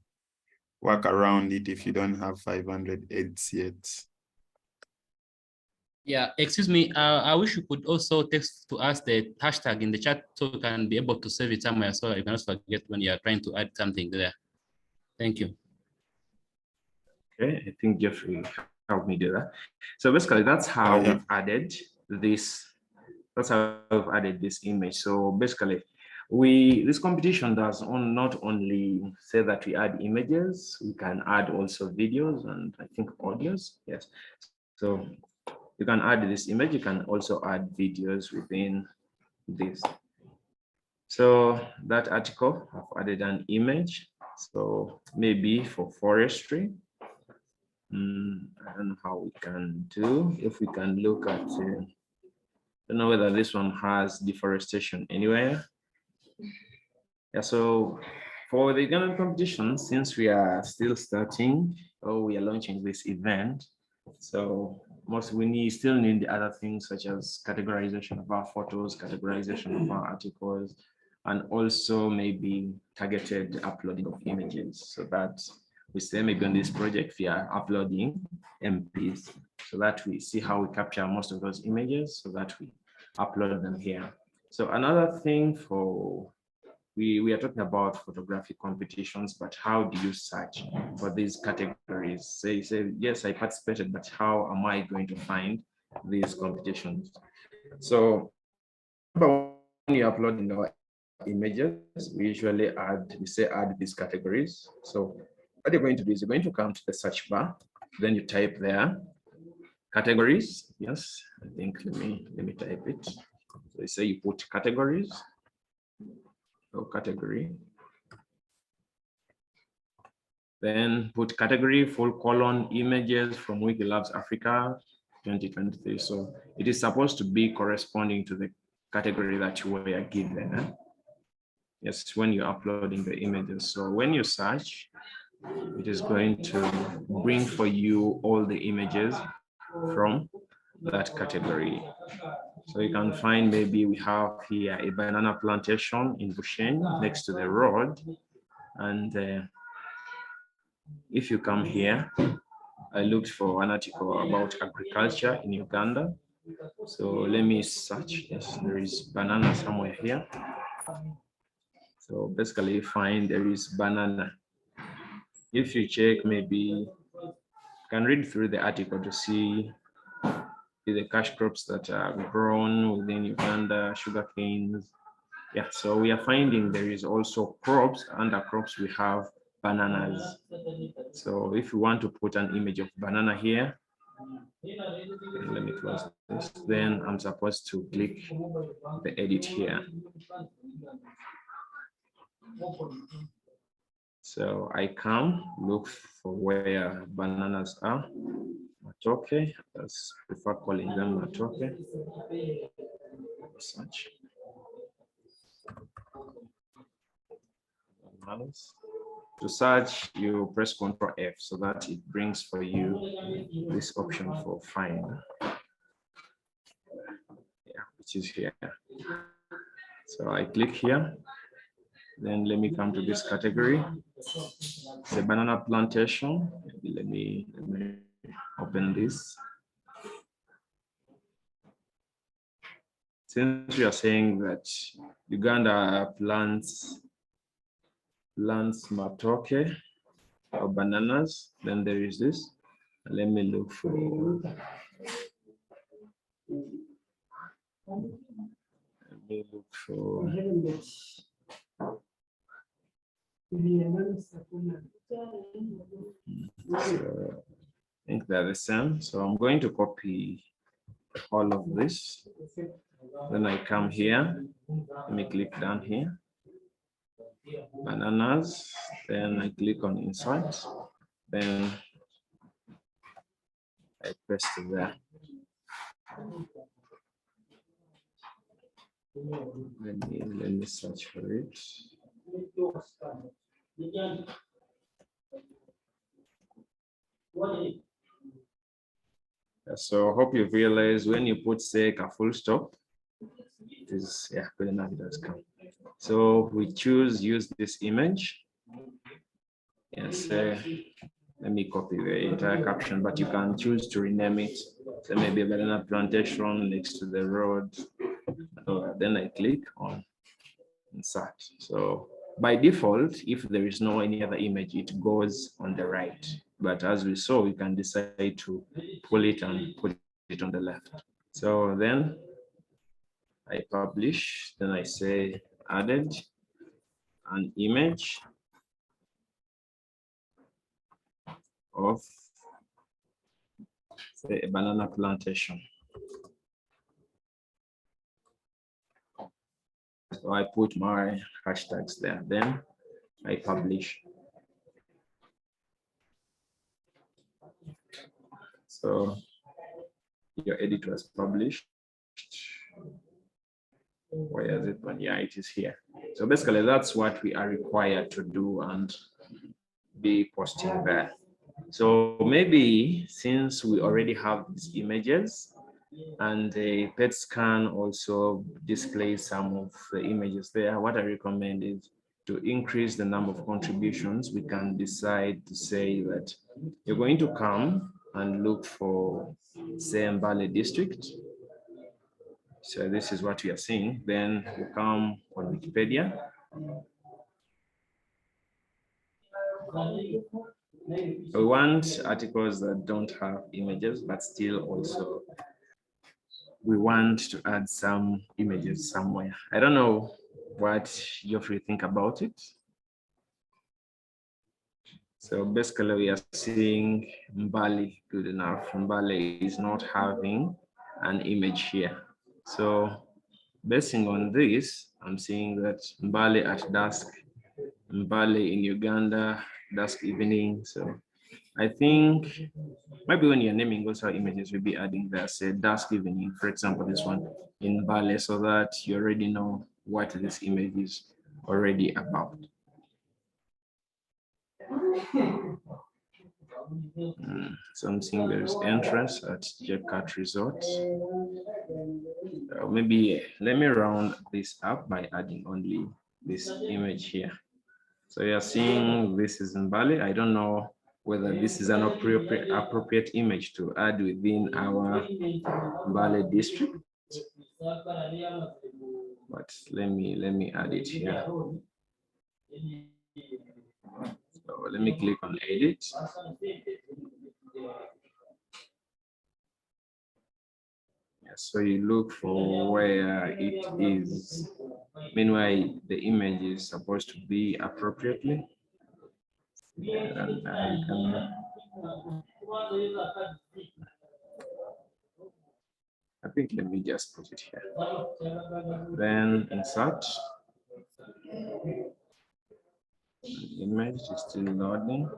[SPEAKER 1] work around it if you don't have 500 edits yet.
[SPEAKER 5] Yeah, excuse me. I wish you could also text to us the hashtag in the chat so we can be able to save it somewhere so you can also forget when you are trying to add something there. Thank you.
[SPEAKER 6] Okay, I think Jeffrey helped me do that. So basically, that's how we've added this. That's how we've added this image. So basically, this competition does not only say that we add images, we can add also videos and I think audios. Yes. So you can add this image. You can also add videos within this. So that article, I've added an image. So maybe for forestry. I don't know how we can do. If we can look at, I don't know whether this one has deforestation anywhere. Yeah, so for the Ugandan competition, since we are still starting, or we are launching this event, so we still need the other things such as categorization of our photos, categorization of our articles, and also maybe targeted uploading of images, so that we say maybe on this project we are uploading MPs, so that we see how we capture most of those images, so that we upload them here. So another thing for we are talking about photographic competitions, but how do you search for these categories? Say, yes, I participated, but how am I going to find these competitions? So when you're uploading our images, we usually add these categories. So what you're going to do is you're going to come to the search bar, then you type there categories. Yes, I think let me type it. So you say you put categories. So category, then put category : images from Wikilabs Africa 2023. So it is supposed to be corresponding to the category that you were given. Yes, when you're uploading the images. So when you search, it is going to bring for you all the images from that category. So you can find, maybe we have here a banana plantation in Bushenyi next to the road. And if you come here, I looked for an article about agriculture in Uganda. So let me search. Yes, there is banana somewhere here. So basically you find there is banana. If you check, maybe you can read through the article to see the cash crops that are grown within Uganda, sugar canes. Yeah, so we are finding there is also crops, under crops we have bananas. So if you want to put an image of banana here, let me close this, then I'm supposed to click the edit here. So I come look for where bananas are. Matoke, I prefer calling them matoke. Search. To search, you press Ctrl F so that it brings for you this option for find. Yeah, which is here. So I click here. Then let me come to this category. It's a banana plantation. Let me open this. Since we are saying that Uganda plants plants matoke or bananas. Then there is this. Let me look for. Let me look for. So, I think they're the same. So I'm going to copy all of this. Then I come here. Let me click down here. Bananas. Then I click on insert. Then I paste it there. Let me search for it. So hope you realize when you put say a full stop, it is good enough. It does come. So we choose use this image. Yes, let me copy the entire caption, but you can choose to rename it. So maybe a banana plantation next to the road. Then I click on insert. So by default, if there is no any other image, it goes on the right. But as we saw, we can decide to pull it and put it on the left. So then I publish, then I say added an image of say a banana plantation. So I put my hashtags there, then I publish. So your edit was published. Where is it? But yeah, it is here. So basically that's what we are required to do and be posting there. So maybe since we already have these images and the PET scan also displays some of the images there, what I recommend is to increase the number of contributions. We can decide to say that you're going to come and look for say Mbale district. So this is what we are seeing. Then we come on Wikipedia. We want articles that don't have images, but still also we want to add some images somewhere. I don't know what Geoffrey think about it. So basically we are seeing Mbale good enough. Mbale is not having an image here. So basing on this, I'm seeing that Mbale at dusk, Mbale in Uganda, dusk evening. So I think maybe when you're naming also images, we'll be adding there, say dusk evening, for example, this one in Mbale, so that you already know what this image is already about. So I'm seeing there's entrance at Jet Resort. Maybe let me round this up by adding only this image here. So you're seeing this is in Mbale. I don't know whether this is an appropriate image to add within our Mbale district. But let me add it here. So let me click on edit. So you look for where it is. Meanwhile, the image is supposed to be appropriately. And I think let me just put it here. Then insert. The image is still loading.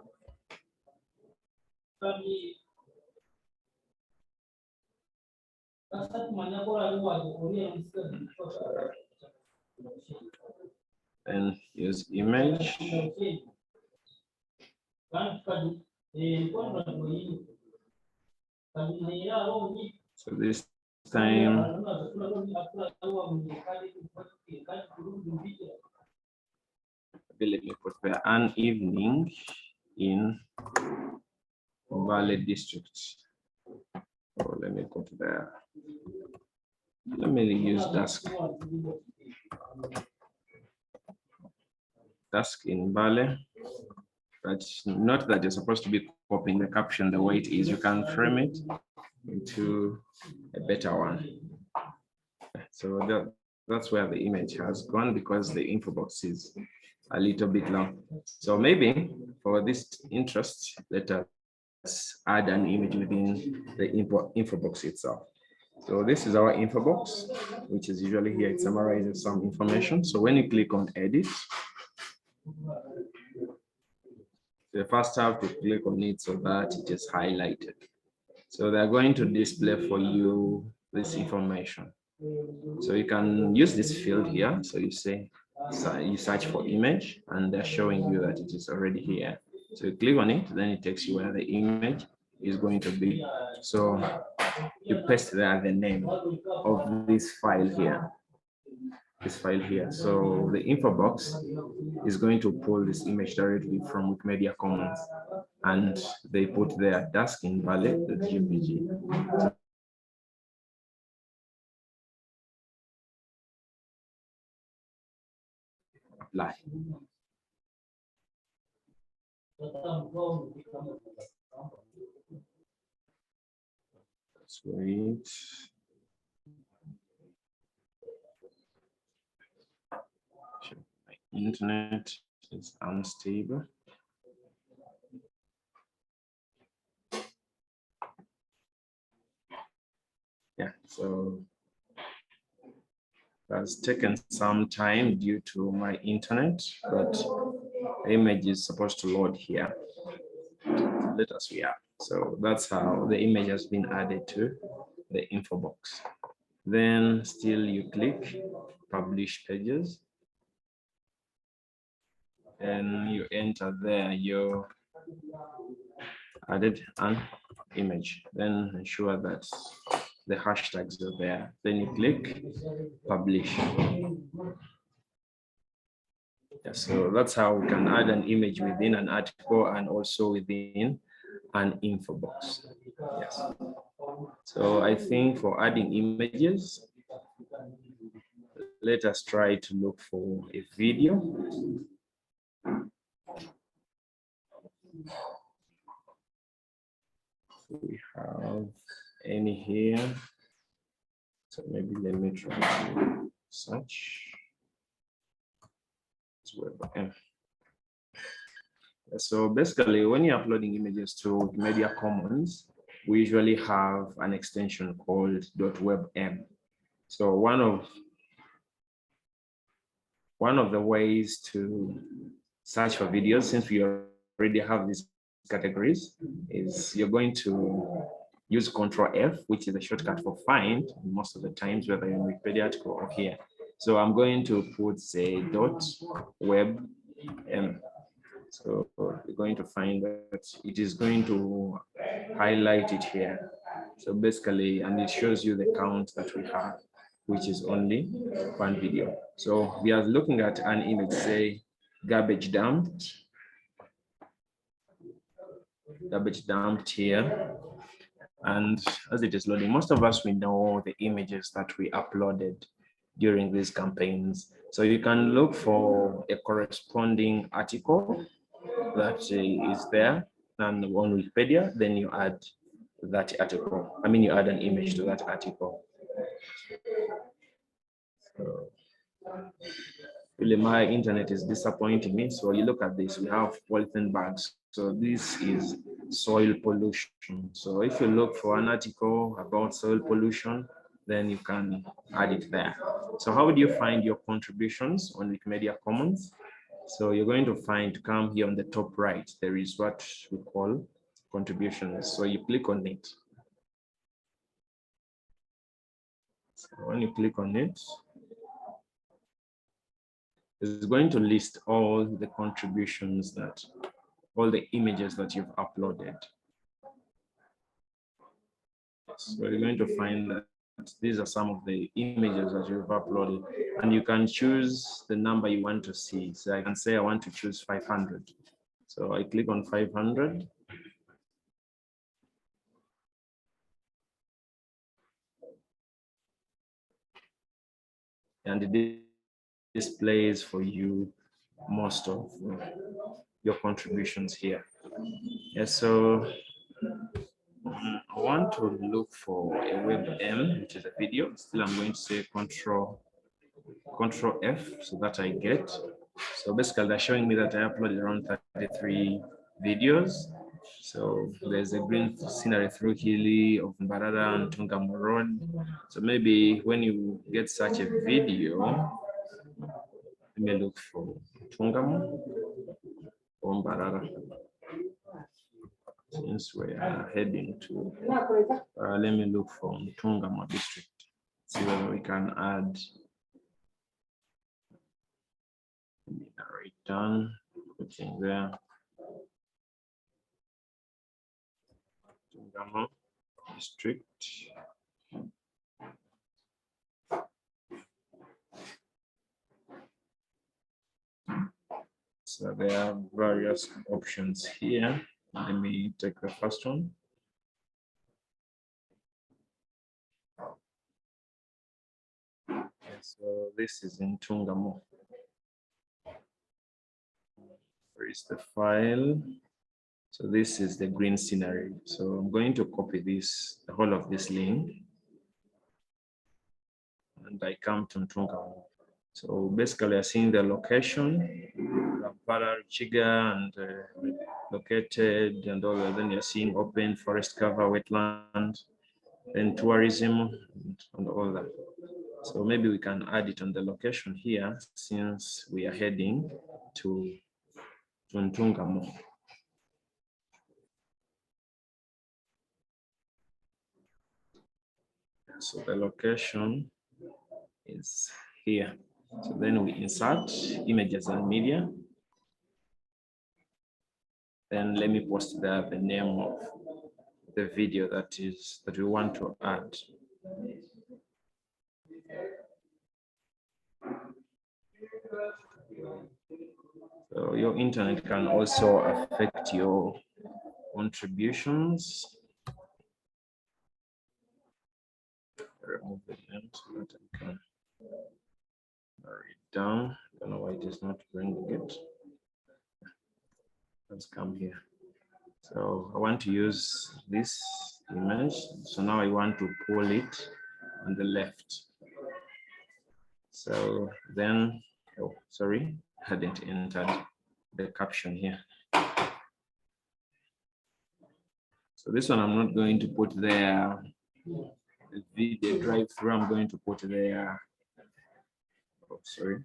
[SPEAKER 6] And use image. So this time let me put there an evening in Mbale district. So let me put there. Let me use dusk. task in Bale, but not that you're supposed to be copying the caption the way it is. You can frame it into a better one. So that's where the image has gone, because the info box is a little bit long. So maybe for this interest, let us add an image within the info box itself. So this is our info box, which is usually here. It summarizes some information. So when you click on edit, you first have to click on it so that it is highlighted. So they're going to display for you this information. So you can use this field here. So you say, so you search for image, and they're showing you that it is already here. So you click on it, then it takes you where the image is going to be. So you paste there the name of this file here. This file here. So the info box is going to pull this image directly from Wikimedia Commons, and they put their task in Ballet.gpg. Apply. Let's wait. My internet is unstable. Yeah, so it has taken some time due to my internet, but the image is supposed to load here. Let us react. So that's how the image has been added to the info box. Then still you click publish pages, and you enter there your added an image. Then ensure that the hashtags are there. Then you click publish. Yeah, so that's how we can add an image within an article and also within an info box. Yes. So I think for adding images, let us try to look for a video. We have any here. So maybe let me try to search. So basically, when you're uploading images to Wikimedia Commons, we usually have an extension called .webm. So one of the ways to search for videos, since we already have these categories, is you're going to use Control F, which is a shortcut for find most of the times, whether you're in Wikipedia article or here. So I'm going to put say .webm. So you're going to find that it is going to highlight it here. So basically, and it shows you the count that we have, which is only one video. So we are looking at an image, say garbage dumped here. And as it is loading, most of us, we know the images that we uploaded during these campaigns. So you can look for a corresponding article that is there and on Wikipedia, then you add that article. I mean, you add an image to that article. So, really, my internet is disappointing me. So you look at this, we have polythene bags. So this is soil pollution. So if you look for an article about soil pollution, then you can add it there. So how do you find your contributions on Wikimedia Commons? So you're going to come here on the top right, there is what we call contributions. So you click on it. So when you click on it, it's going to list all the contributions all the images that you've uploaded. So you're going to find that these are some of the images that you've uploaded, and you can choose the number you want to see. So I can say I want to choose 500. So I click on 500. And it displays for you most of your contributions here. Yeah, so I want to look for a WebM, which is a video. Still, I'm going to say Control F so that I get. So basically, they're showing me that I uploaded around 33 videos. So there's a green scenery through Hilly of Mbarara and Tungamo Road. So maybe when you get such a video, let me look for Tungamo or Mbarara. Since we are heading to, let me look for Tungamo district. See whether we can add. Let me narrate down, putting there. Tungamo district. So there are various options here. Let me take the first one. Okay, so this is in Tungamo. Where is the file? So this is the green scenery. So I'm going to copy this, the whole of this link. And I come to Tungamo. So basically I see the location, Kampala, Chiga, and located and all that. Then you're seeing open forest cover, wetland, then tourism and all that. So maybe we can add it on the location here since we are heading to Ntungamo. So the location is here. So then we insert images and media. Then let me post there the name of the video that we want to add. So your internet can also affect your contributions. Remove the link so that I can narrow it down. I don't know why it is not bringing it. Let's come here. So I want to use this image. So now I want to pull it on the left. So then, oh, sorry, I hadn't entered the caption here. So this one I'm not going to put there. The video drive through, I'm going to put there. Oh, sorry.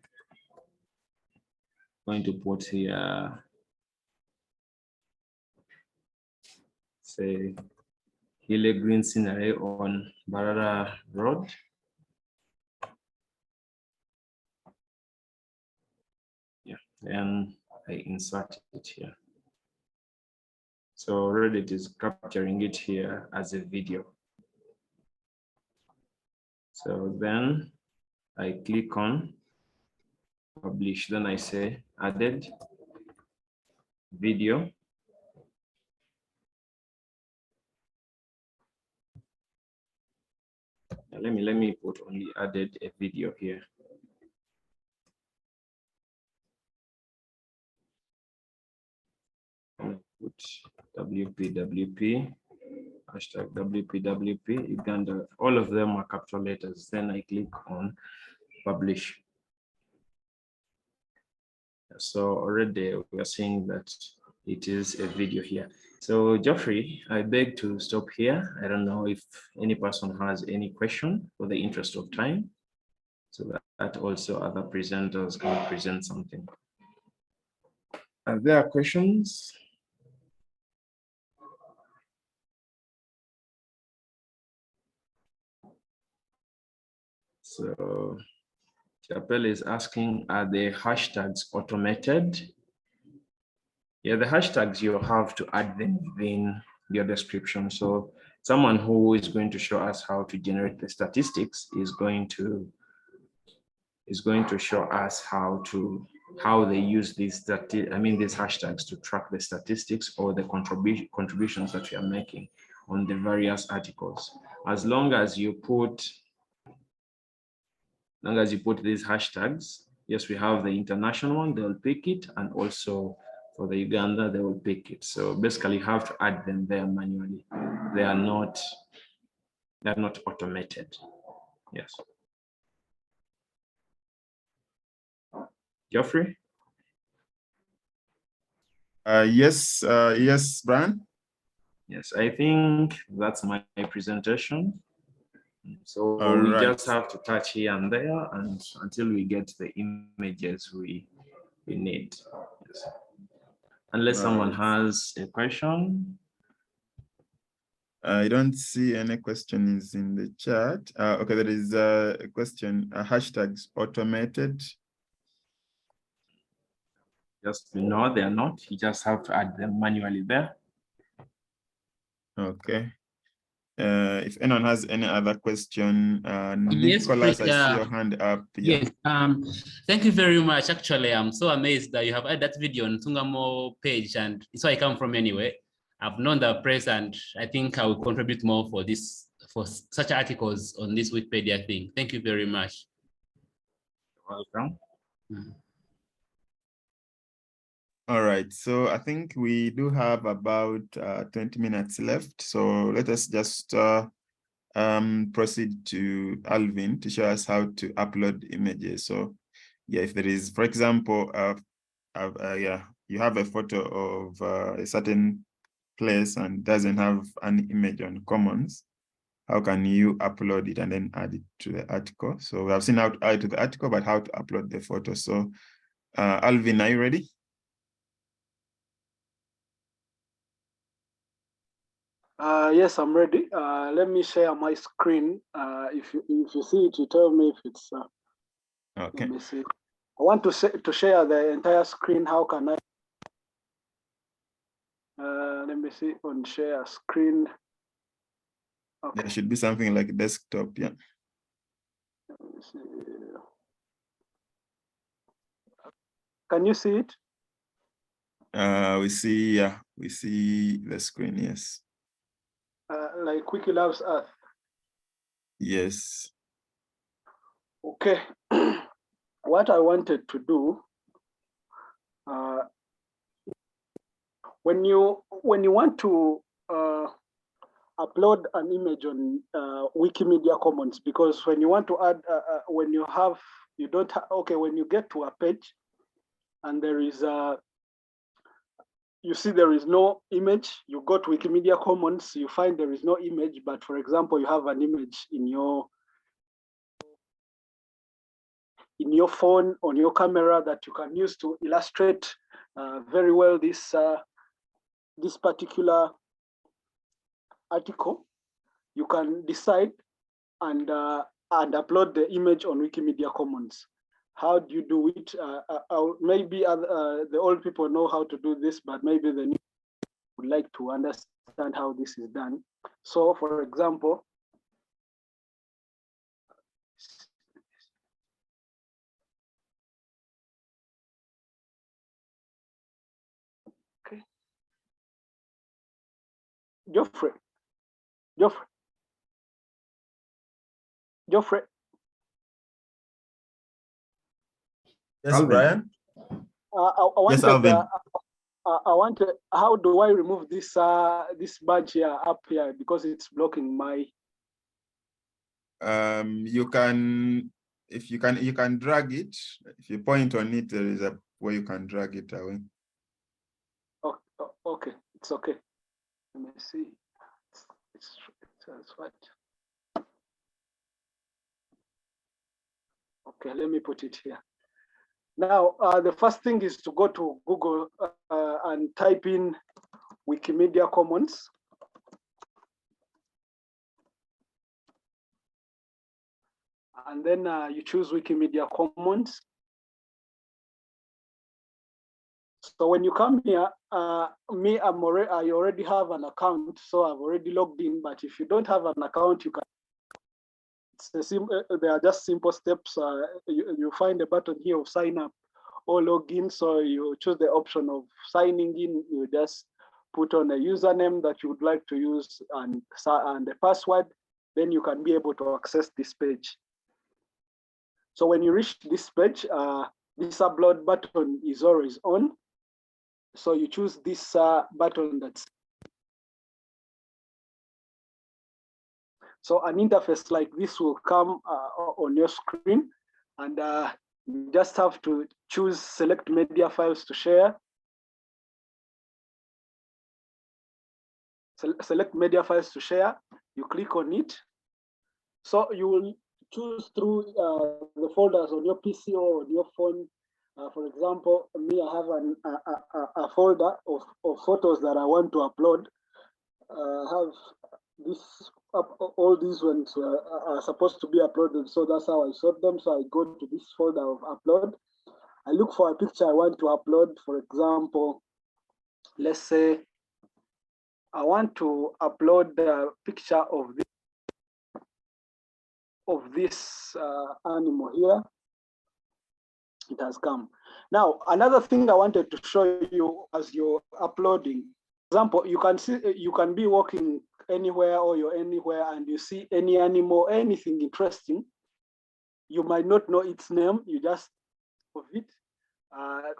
[SPEAKER 6] Going to put here, say, Hile green scenery on Barara Road. Yeah, and I insert it here. So already it is capturing it here as a video. So then I click on publish, then I say added video. Let me put only added a video here. Put WPWP, hashtag WPWP, Uganda, all of them are capital letters. Then I click on publish. So already we are seeing that it is a video here. So Geoffrey, I beg to stop here. I don't know if any person has any question for the interest of time, so that also other presenters can present something. Are there questions? So Chapel is asking, are the hashtags automated? Yeah, the hashtags, you have to add them within your description. So someone who is going to show us how to generate the statistics is going to show us how they use these hashtags to track the statistics or the contributions that we are making on the various articles. As long as you put these hashtags, Yes, we have the international one, they'll pick it, and also for the Uganda, they will pick it. So basically you have to add them there manually. They're not automated. Yes. Geoffrey?
[SPEAKER 1] Yes, Brian.
[SPEAKER 6] Yes, I think that's my presentation. So
[SPEAKER 1] All
[SPEAKER 6] we
[SPEAKER 1] right.
[SPEAKER 6] just have to touch here and there and until we get the images we need. Yes. Unless someone has a question.
[SPEAKER 1] I don't see any questions in the chat. Okay, there is a question, hashtags automated.
[SPEAKER 6] Just no, they are not. You just have to add them manually there.
[SPEAKER 1] Okay. If anyone has any other question,
[SPEAKER 5] Yes,
[SPEAKER 1] Nicholas,
[SPEAKER 5] please,
[SPEAKER 1] I see your hand up. Yeah.
[SPEAKER 5] Yes, thank you very much. Actually, I'm so amazed that you have had that video on Tungamo page, and it's where I come from anyway. I've known the press, and I think I will contribute more for this, for such articles on this Wikipedia thing. Thank you very much.
[SPEAKER 6] Welcome.
[SPEAKER 1] All right, so I think we do have about 20 minutes left. So let us just proceed to Alvin to show us how to upload images. So yeah, if there is, for example, yeah, you have a photo of a certain place and doesn't have an image on Commons, how can you upload it and then add it to the article? So we have seen how to add to the article, but how to upload the photo. So Alvin, are you ready?
[SPEAKER 4] Yes, I'm ready. Let me share my screen. If you see it, you tell me if it's.
[SPEAKER 1] Okay.
[SPEAKER 4] Let me see. I want to share the entire screen. How can I? Let me see on share screen. Okay.
[SPEAKER 1] There should be something like desktop. Yeah.
[SPEAKER 4] Let me see. Can you see it?
[SPEAKER 1] We see. Yeah, we see the screen. Yes.
[SPEAKER 4] Like Wiki Loves Earth.
[SPEAKER 1] Yes.
[SPEAKER 4] Okay. What I wanted to do, when you want to upload an image on Wikimedia Commons, because when you want to add, when you get to a page and there is you see there is no image, you go to Wikimedia Commons, you find there is no image, but for example, you have an image in your phone, on your camera that you can use to illustrate very well this particular article. You can decide and upload the image on Wikimedia Commons. How do you do it? Maybe the old people know how to do this, but maybe the new would like to understand how this is done. So, for example, okay, Geoffrey.
[SPEAKER 1] Yes,
[SPEAKER 6] Alvin.
[SPEAKER 1] Brian.
[SPEAKER 4] I wanted,
[SPEAKER 1] yes, Alvin.
[SPEAKER 4] I wanted. How do I remove this this badge here up here because it's blocking my?
[SPEAKER 1] You can, if you can drag it. If you point on it, there is a way you can drag it away.
[SPEAKER 4] Oh, okay, it's okay. Let me see. It's what? Okay, let me put it here. Now, the first thing is to go to Google and type in Wikimedia Commons. And then you choose Wikimedia Commons. So when you come here, I already have an account, so I've already logged in. But if you don't have an account, you can. They are just simple steps. You find a button here of sign up or login. So you choose the option of signing in. You just put on a username that you would like to use and the password. Then you can be able to access this page. So when you reach this page, this upload button is always on. So you choose this button that's. So an interface like this will come on your screen, and you just have to choose select media files to share. Select media files to share, you click on it. So you will choose through the folders on your PC or on your phone. For example, me, I have a folder of photos that I want to upload. Have this all these ones are supposed to be uploaded, so that's how I sort them. So I go to this folder of upload. I look for a picture I want to upload. For example, let's say I want to upload the picture of this animal here. It has come. Now, another thing I wanted to show you as you're uploading, for example, you can see, you can be walking anywhere or you're anywhere and you see any animal, anything interesting. You might not know its name, you just of it.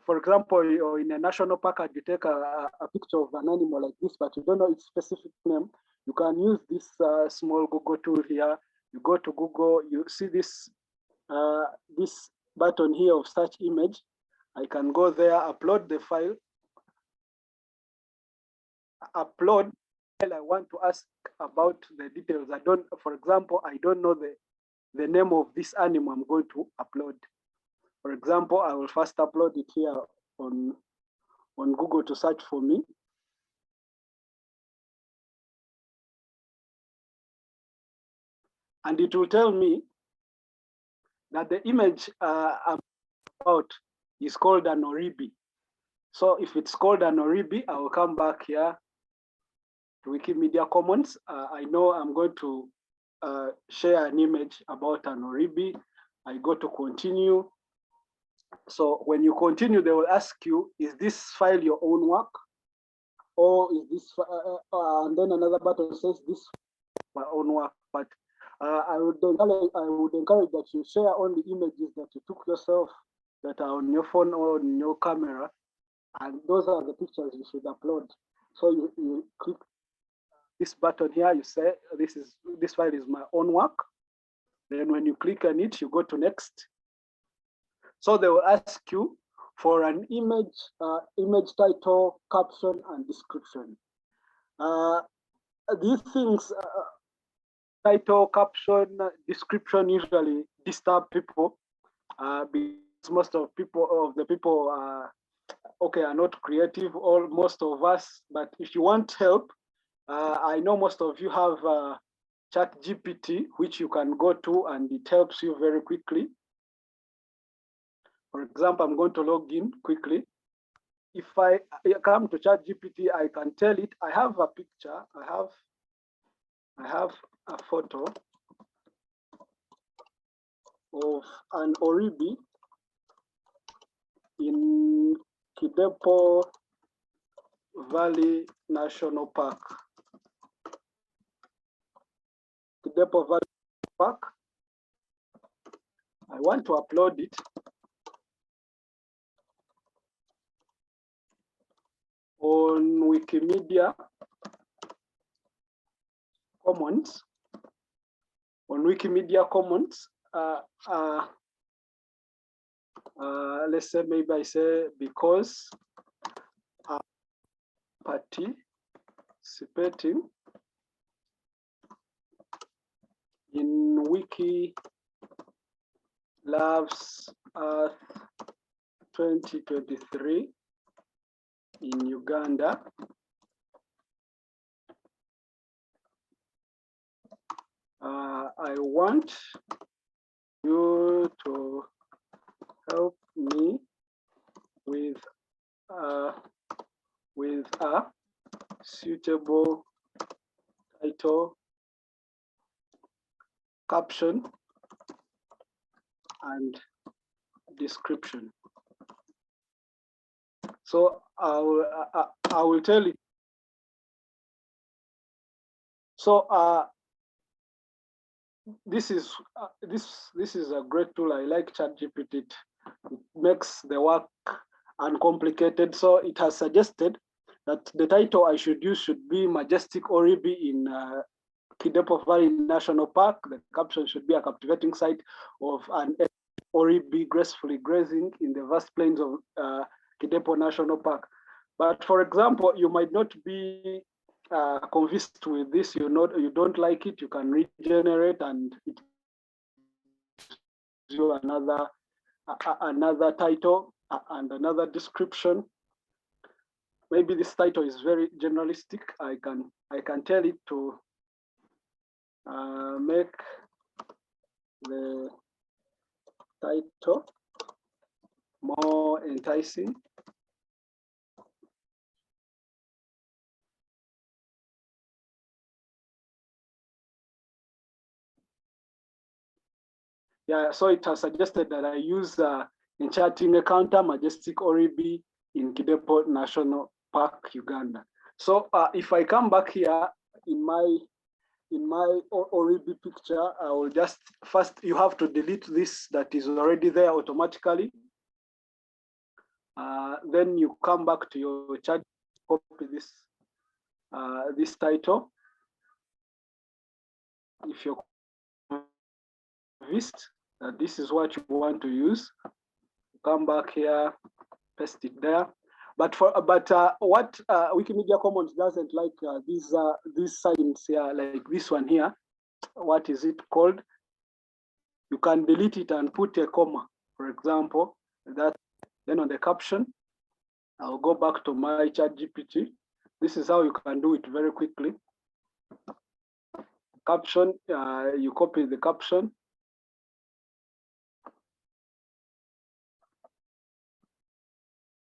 [SPEAKER 4] For example, you're in a national park and you take a picture of an animal like this, but you don't know its specific name. You can use this small Google tool here. You go to Google, you see this this button here of search image. I can go there, upload the file, upload. I want to ask about the details. I don't, for example, I don't know the name of this animal I'm going to upload. For example, I will first upload it here on Google to search for me. And it will tell me that the image I'm about is called an oribi. So if it's called an oribi, I will come back here to Wikimedia Commons. I know I'm going to share an image about an oribi. I go to continue. So when you continue, they will ask you, is this file your own work? Or is this, and then another button says this my own work. But I would encourage that you share only images that you took yourself that are on your phone or on your camera. And those are the pictures you should upload. So you click this button here, you say, this file is my own work. Then when you click on it, you go to next. So they will ask you for an image, image title, caption, and description. These things, title, caption, description usually disturb people because most of the people are not creative, or most of us. But if you want help, I know most of you have ChatGPT, which you can go to and it helps you very quickly. For example, I'm going to log in quickly. If I come to ChatGPT, I can tell it, I have a picture, I have a photo of an oribi in Kidepo Valley National Park. Kidepo Valley Park. I want to upload it. On Wikimedia Commons, let's say maybe I say because I'm participating in Wiki Loves Earth 2023 in Uganda. I want you to help me with a suitable title, caption, and description. So I will tell it. So this is a great tool. I like ChatGPT. it makes the work uncomplicated. So it has suggested that the title I should use should be Majestic Oribi in Kidepo Valley National Park. The caption should be a captivating sight of an Oribi gracefully grazing in the vast plains of Kidepo National Park. But for example, you might not be convinced with this. You don't like it. You can regenerate, and it gives you another title and another description. Maybe this title is very generalistic. I can tell it to make the title more enticing. Yeah, so it has suggested that I use enchanting encounter Majestic Oribi in Kidepo National Park, Uganda. So if I come back here in my Oribi picture, I will just first, you have to delete this that is already there automatically. Then you come back to your chat, copy this title. If you're convinced that this is what you want to use, come back here, paste it there. But what Wikimedia Commons doesn't like these signs here, like this one here. What is it called? You can delete it and put a comma, for example. That then on the caption, I'll go back to my ChatGPT. This is how you can do it very quickly. Caption, you copy the caption.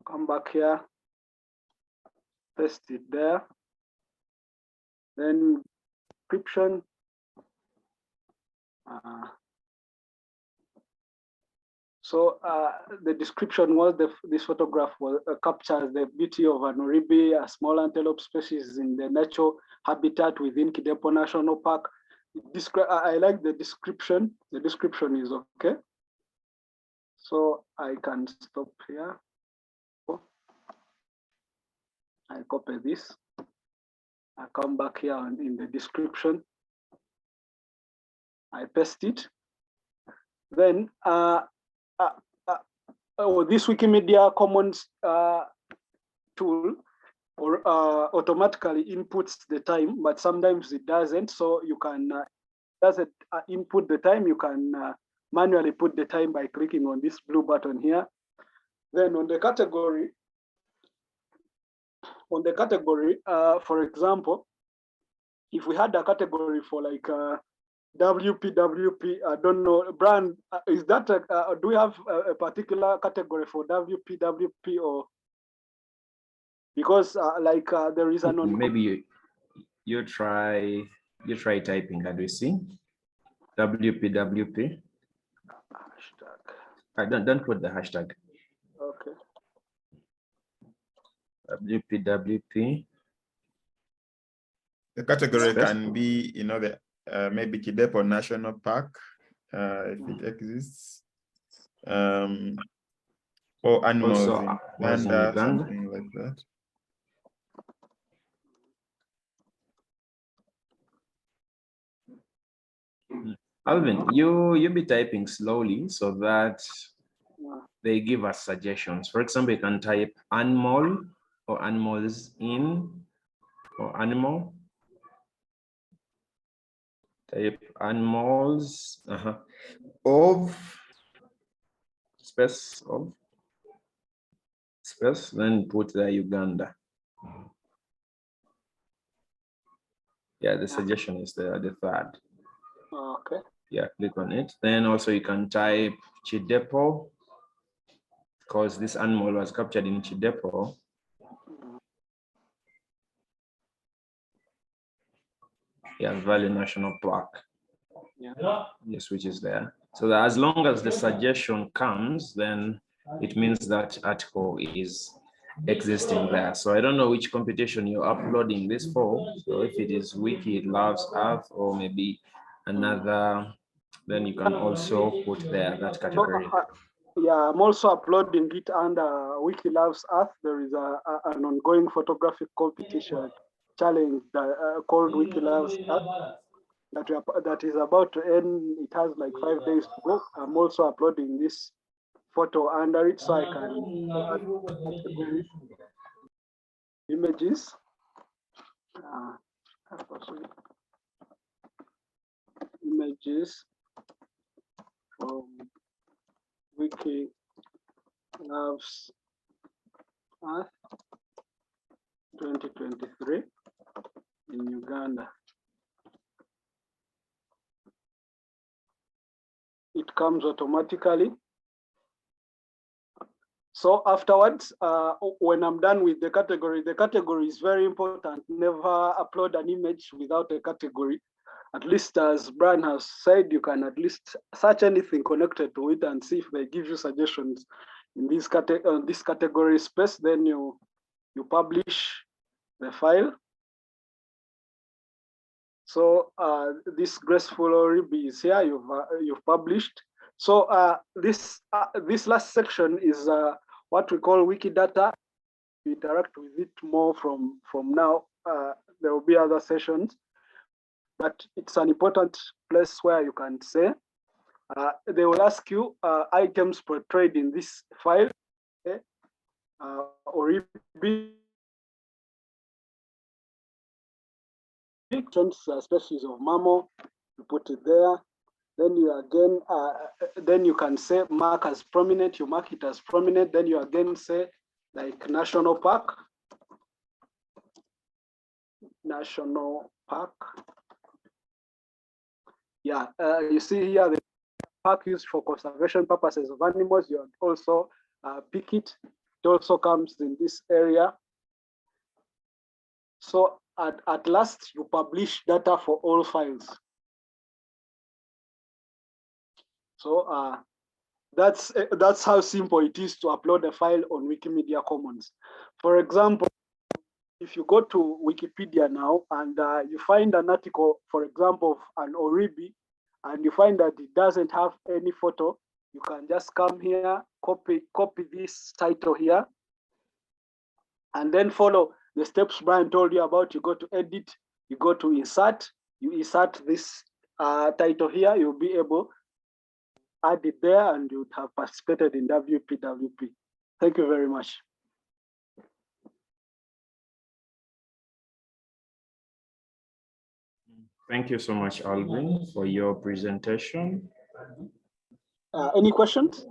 [SPEAKER 4] Come back here, paste it there. Then description. So the description was this photograph was captures the beauty of an oribi, a small antelope species in the natural habitat within Kidepo National Park. I like the description. The description is okay. So I can stop here. I copy this. I come back here in the description. I paste it. Then this Wikimedia Commons tool automatically inputs the time, but sometimes it doesn't. So you can doesn't input the time. You can manually put the time by clicking on this blue button here. Then on the category, for example, if we had a category for like WPWP, I don't know, brand, is that, do we have a particular category for WPWP or, because there is an
[SPEAKER 6] maybe you try typing, that we see WPWP. Hashtag. Don't put the hashtag.
[SPEAKER 4] Okay.
[SPEAKER 6] WPWP.
[SPEAKER 1] The category can be, the maybe Kidepo National Park, if it exists, or animals
[SPEAKER 6] Also,
[SPEAKER 1] in Uganda, something like that.
[SPEAKER 6] Alvin, you be typing slowly so that they give us suggestions. For example, you can type animal or animals in or animal. Type animals of space of space, then put the Uganda. Yeah, the suggestion is the third.
[SPEAKER 4] Okay.
[SPEAKER 6] Yeah, click on it. Then also you can type Chidepo, because this animal was captured in Chidepo. Yeah, Valley National Park.
[SPEAKER 4] Yeah.
[SPEAKER 6] Yes, which is there. So that as long as the suggestion comes, then it means that article is existing there. So I don't know which computation you're uploading this for. So if it is Wiki Loves Earth or maybe another, then you can also put there that category.
[SPEAKER 4] Yeah, I'm also uploading it under Wiki Loves Earth. There is an ongoing photographic competition challenge that, called Wiki Loves Earth that is about to end. It has like 5 days to go. I'm also uploading this photo under it so I can add categories, images. Images from Wiki Loves Earth 2023 in Uganda. It comes automatically. So afterwards, when I'm done with the category is very important. Never upload an image without a category. At least, as Brian has said, you can at least search anything connected to it and see if they give you suggestions in this category space. Then you publish the file. So this graceful Oribi is here. You've published. So this last section is what we call Wikidata. We interact with it more from now. There will be other sessions, but it's an important place where you can say they will ask you items portrayed in this file, okay? Oribi, species of mammal. You put it there. Then you again, then you can say mark as prominent. You mark it as prominent. Then you again say like national park. National park. Yeah, you see here the park used for conservation purposes of animals. You also pick it. It also comes in this area. So at last, you publish data for all files. So that's how simple it is to upload a file on Wikimedia Commons. For example, if you go to Wikipedia now and you find an article, for example, of an Oribi, and you find that it doesn't have any photo, you can just come here, copy this title here, and then follow the steps Brian told you about. You go to edit, you go to insert, you insert this title here, you'll be able to add it there and you would have participated in WPWP. Thank you very much.
[SPEAKER 6] Thank you so much, Alvin, for your presentation.
[SPEAKER 4] Any questions?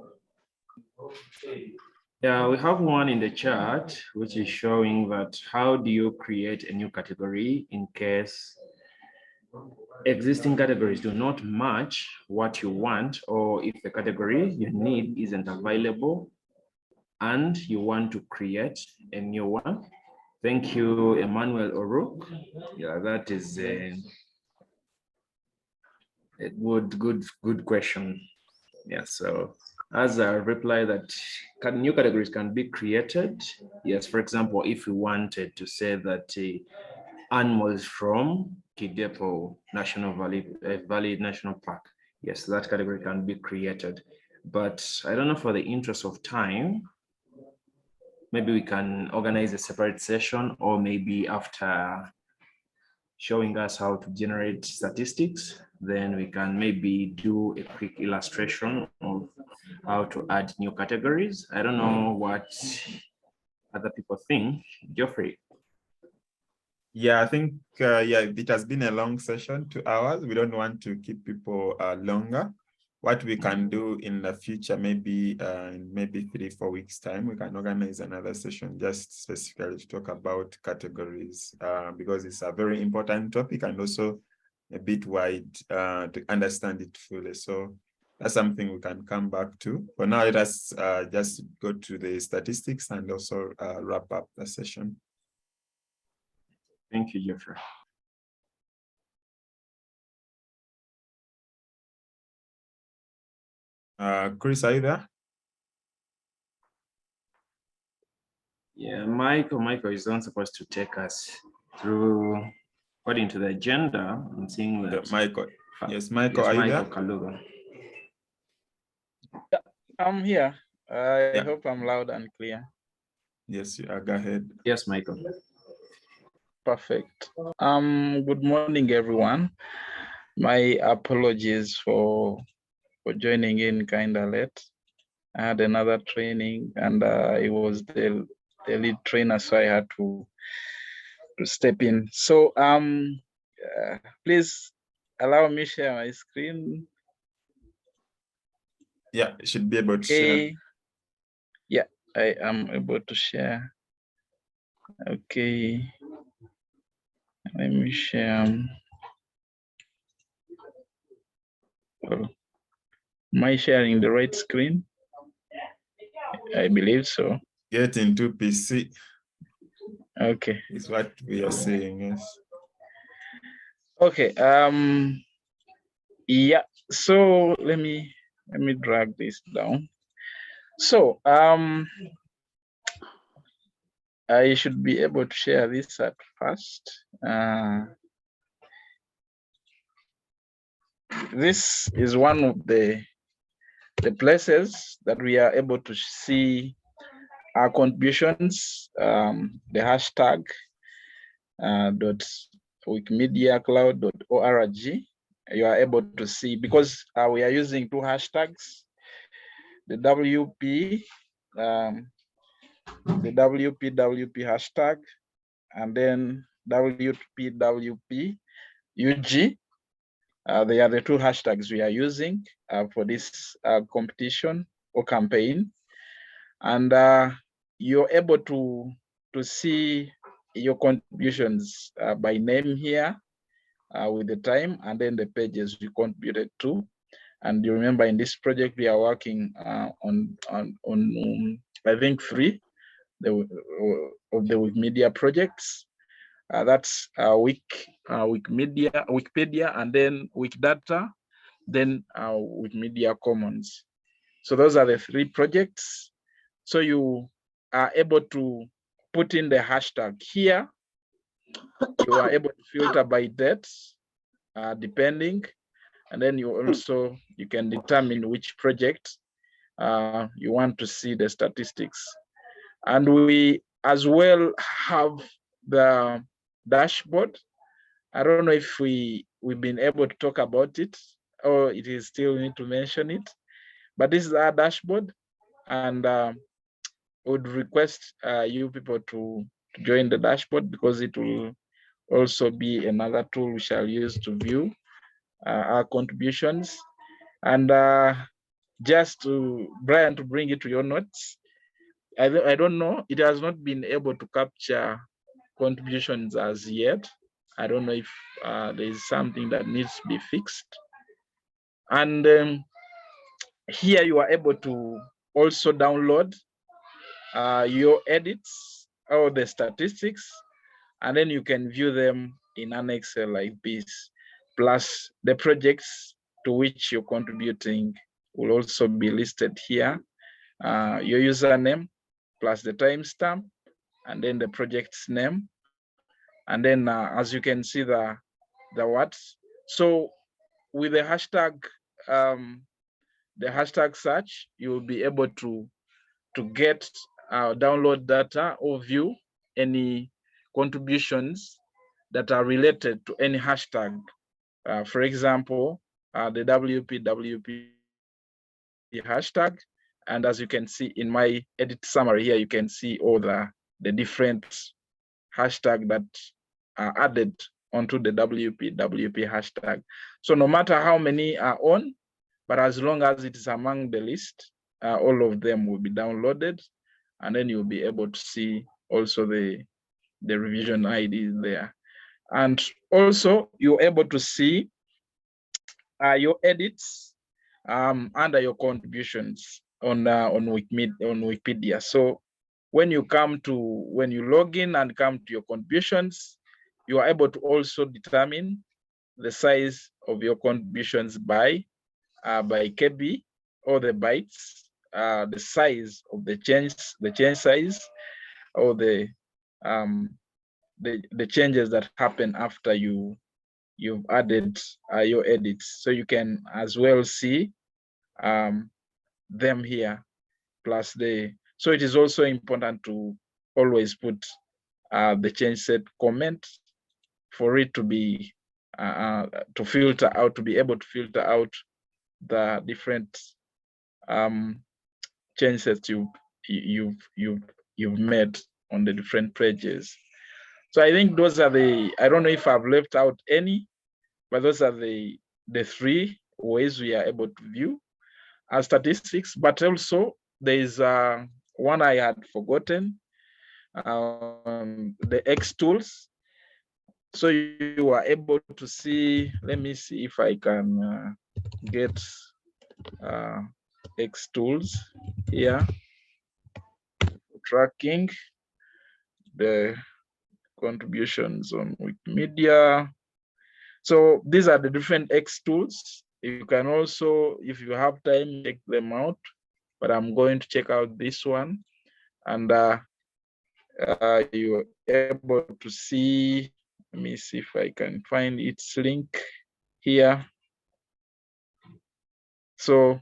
[SPEAKER 6] Yeah, we have one in the chat, which is showing that how do you create a new category in case existing categories do not match what you want, or if the category you need isn't available and you want to create a new one? Thank you, Emmanuel Oruk. Yeah, that is a good question. Yeah, so as a reply that new categories can be created. Yes, for example, if we wanted to say that animals from Kidepo Valley National Park, yes, that category can be created. But I don't know, for the interest of time, maybe we can organize a separate session, or maybe after showing us how to generate statistics, then we can maybe do a quick illustration of how to add new categories. I don't know what other people think. Geoffrey.
[SPEAKER 1] Yeah, I think, yeah, it has been a long session, 2 hours. We don't want to keep people longer. What we can do in the future, maybe in maybe 3-4 weeks time, we can organize another session just specifically to talk about categories, because it's a very important topic and also a bit wide to understand it fully. So that's something we can come back to. For now, let us just go to the statistics and also wrap up the session.
[SPEAKER 6] Thank you, Geoffrey.
[SPEAKER 1] Chris, are you there?
[SPEAKER 6] Yeah, Michael is not supposed to take us through according to the agenda. I'm seeing that.
[SPEAKER 1] Michael. Yes, Michael, are you there?
[SPEAKER 6] Kaluga.
[SPEAKER 7] I'm here. I
[SPEAKER 1] Yeah.
[SPEAKER 7] hope I'm loud and clear.
[SPEAKER 1] Yes, you are. Go ahead.
[SPEAKER 6] Yes, Michael.
[SPEAKER 7] Perfect. Good morning, everyone. My apologies for joining in kind of late. I had another training, and I was the lead trainer, so I had to step in. So please allow me share my screen.
[SPEAKER 1] Yeah, you should be able to share.
[SPEAKER 7] Okay. Yeah, I am able to share. Okay. Let me share. Oh, am I sharing the right screen? I believe so.
[SPEAKER 1] Get into PC
[SPEAKER 7] Okay.
[SPEAKER 1] is what we are saying, yes.
[SPEAKER 7] Okay. Yeah. So let me drag this down. So I should be able to share this at first. This is one of the places that we are able to see our contributions. The hashtag dot wikimediacloud.org. You are able to see, because we are using two hashtags, the WP hashtag, and then WPWP UG. They are the two hashtags we are using for this competition or campaign. And you're able to see your contributions by name here with the time, and then the pages you contributed to. And you remember, in this project we are working on I think 3 of the Wikimedia projects. That's Wikipedia, and then Wikidata, then Wikimedia Commons. So those are the 3 projects. So you are able to put in the hashtag here. You are able to filter by dates, depending, and then you can determine which project you want to see the statistics. And we as well have the dashboard. I don't know if we've been able to talk about it, or it is still need to mention it, but this is our dashboard, and would request you people to join the dashboard, because it will also be another tool we shall use to view our contributions. And just to Brian, to bring it to your notes, I don't know, it has not been able to capture contributions as yet. I don't know if there is something that needs to be fixed. And here you are able to also download your edits or the statistics, and then you can view them in an Excel like this, plus the projects to which you're contributing will also be listed here. Your username plus the timestamp, and then the project's name, and then as you can see the what. So with the hashtag search, you will be able to get download data or view any contributions that are related to any hashtag. For example, the WPWP hashtag. And as you can see in my edit summary here, you can see all the different hashtag that are added onto the WPWP hashtag. So no matter how many are on, but as long as it is among the list, all of them will be downloaded, and then you'll be able to see also the revision ID there. And also you're able to see your edits under your contributions on Wikipedia. So when you log in and come to your contributions, you are able to also determine the size of your contributions by KB, or the bytes, the size of the change size, or the changes that happen after you've added your edits. So you can as well see them here, plus so it is also important to always put the change set comment for it to be to filter out, to be able to filter out the different change sets you've made on the different pages. So I think those are I don't know if I've left out any, but those are the 3 ways we are able to view our statistics. But also there is one I had forgotten, the X tools. So you are able to see, let me see if I can get X tools here, tracking the contributions on Wikimedia. So these are the different X tools. You can also, if you have time, check them out, but I'm going to check out this one. And you're able to see, let me see if I can find its link here. So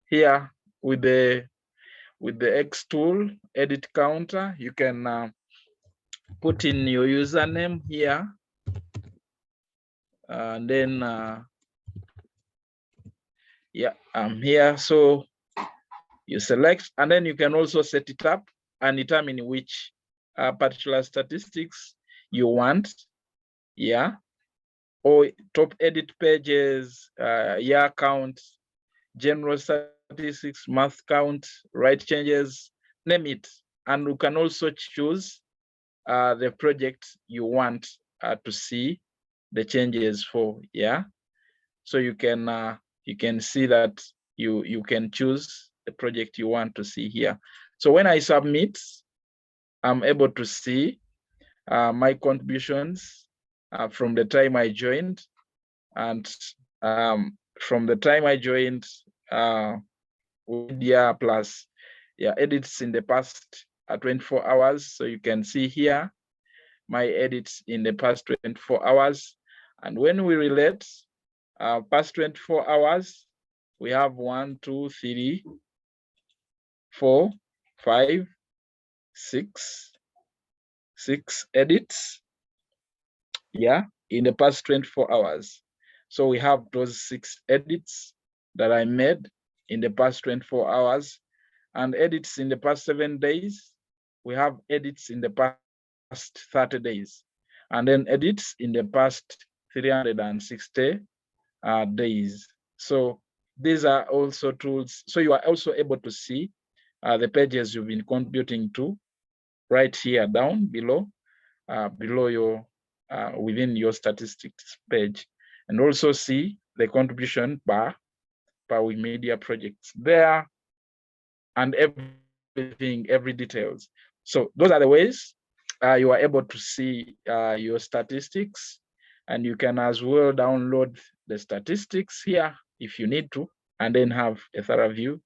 [SPEAKER 7] here with the X tool, edit counter, you can put in your username here. And then, yeah, I'm here. So you select, and then you can also set it up and determine which particular statistics you want. Yeah. Or top edit pages, year count, general statistics, month count, right changes, name it. And you can also choose the project you want to see the changes for. Yeah. So you can see that you can choose the project you want to see here. So when I submit, I'm able to see my contributions from the time I joined, and from the time I joined, Wikipedia plus edits in the past 24 hours. So you can see here my edits in the past 24 hours. And when we relate past 24 hours, we have 1, 2, 3, 4, 5, 6 edits, in the past 24 hours. So we have those 6 edits that I made in the past 24 hours, and edits in the past 7 days. We have edits in the past 30 days, and then edits in the past 360 days. So these are also tools. So you are also able to see the pages you've been contributing to right here down below, below your within your statistics page, and also see the contribution per Wikimedia projects there, and everything, every details. So those are the ways you are able to see your statistics, and you can as well download the statistics here if you need to, and then have a thorough view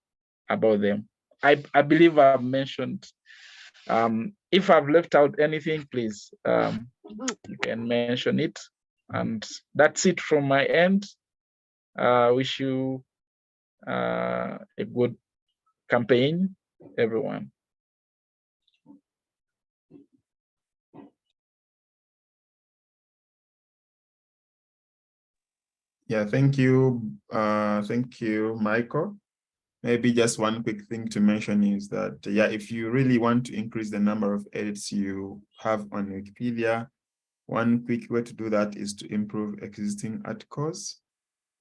[SPEAKER 7] about them. I believe I've mentioned. If I've left out anything, please, you can mention it. And that's it from my end. Wish you a good campaign, everyone.
[SPEAKER 1] Yeah, thank you. Thank you, Michael. Maybe just one quick thing to mention is that, yeah, if you really want to increase the number of edits you have on Wikipedia, one quick way to do that is to improve existing articles.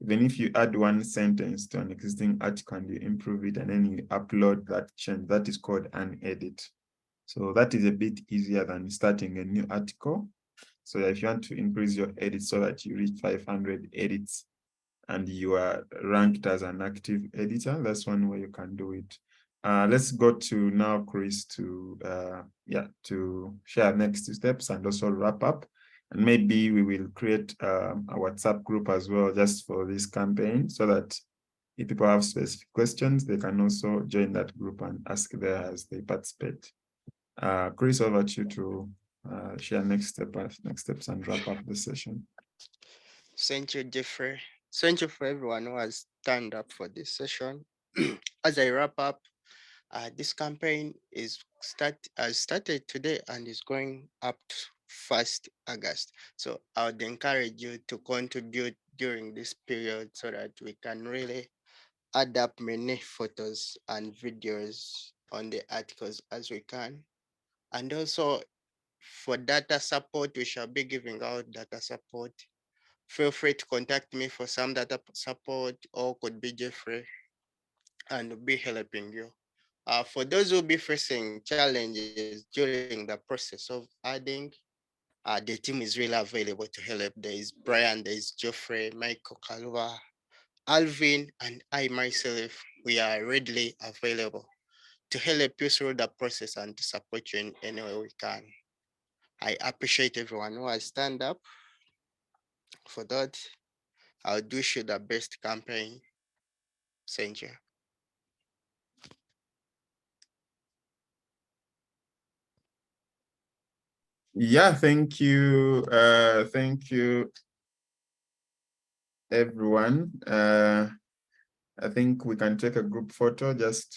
[SPEAKER 1] Even if you add one sentence to an existing article and you improve it and then you upload that change, that is called an edit. So that is a bit easier than starting a new article. So if you want to increase your edits so that you reach 500 edits and you are ranked as an active editor, that's one way you can do it. Let's go to now Chris to share next steps and also wrap up. And maybe we will create a WhatsApp group as well, just for this campaign, so that if people have specific questions, they can also join that group and ask there as they participate. Chris, over to you to share next steps and wrap up the session.
[SPEAKER 8] Thank you, Jeffrey. Thank you for everyone who has turned up for this session. as I wrap up, this campaign started today and is going up to 1st August. So I would encourage you to contribute during this period so that we can really add up many photos and videos on the articles as we can. And also for data support, we shall be giving out data support. Feel free to contact me for some data support, or could be Jeffrey, and we'll be helping you. For those who will be facing challenges during the process of adding, the team is really available to help. There is Brian, there is Geoffrey, Michael Kalua, Alvin, and I myself. We are readily available to help you through the process and to support you in any way we can. I appreciate everyone who has stand up. For that, I'll wish you the best campaign. Thank you.
[SPEAKER 1] Yeah, thank you. Thank you, everyone. I think we can take a group photo just to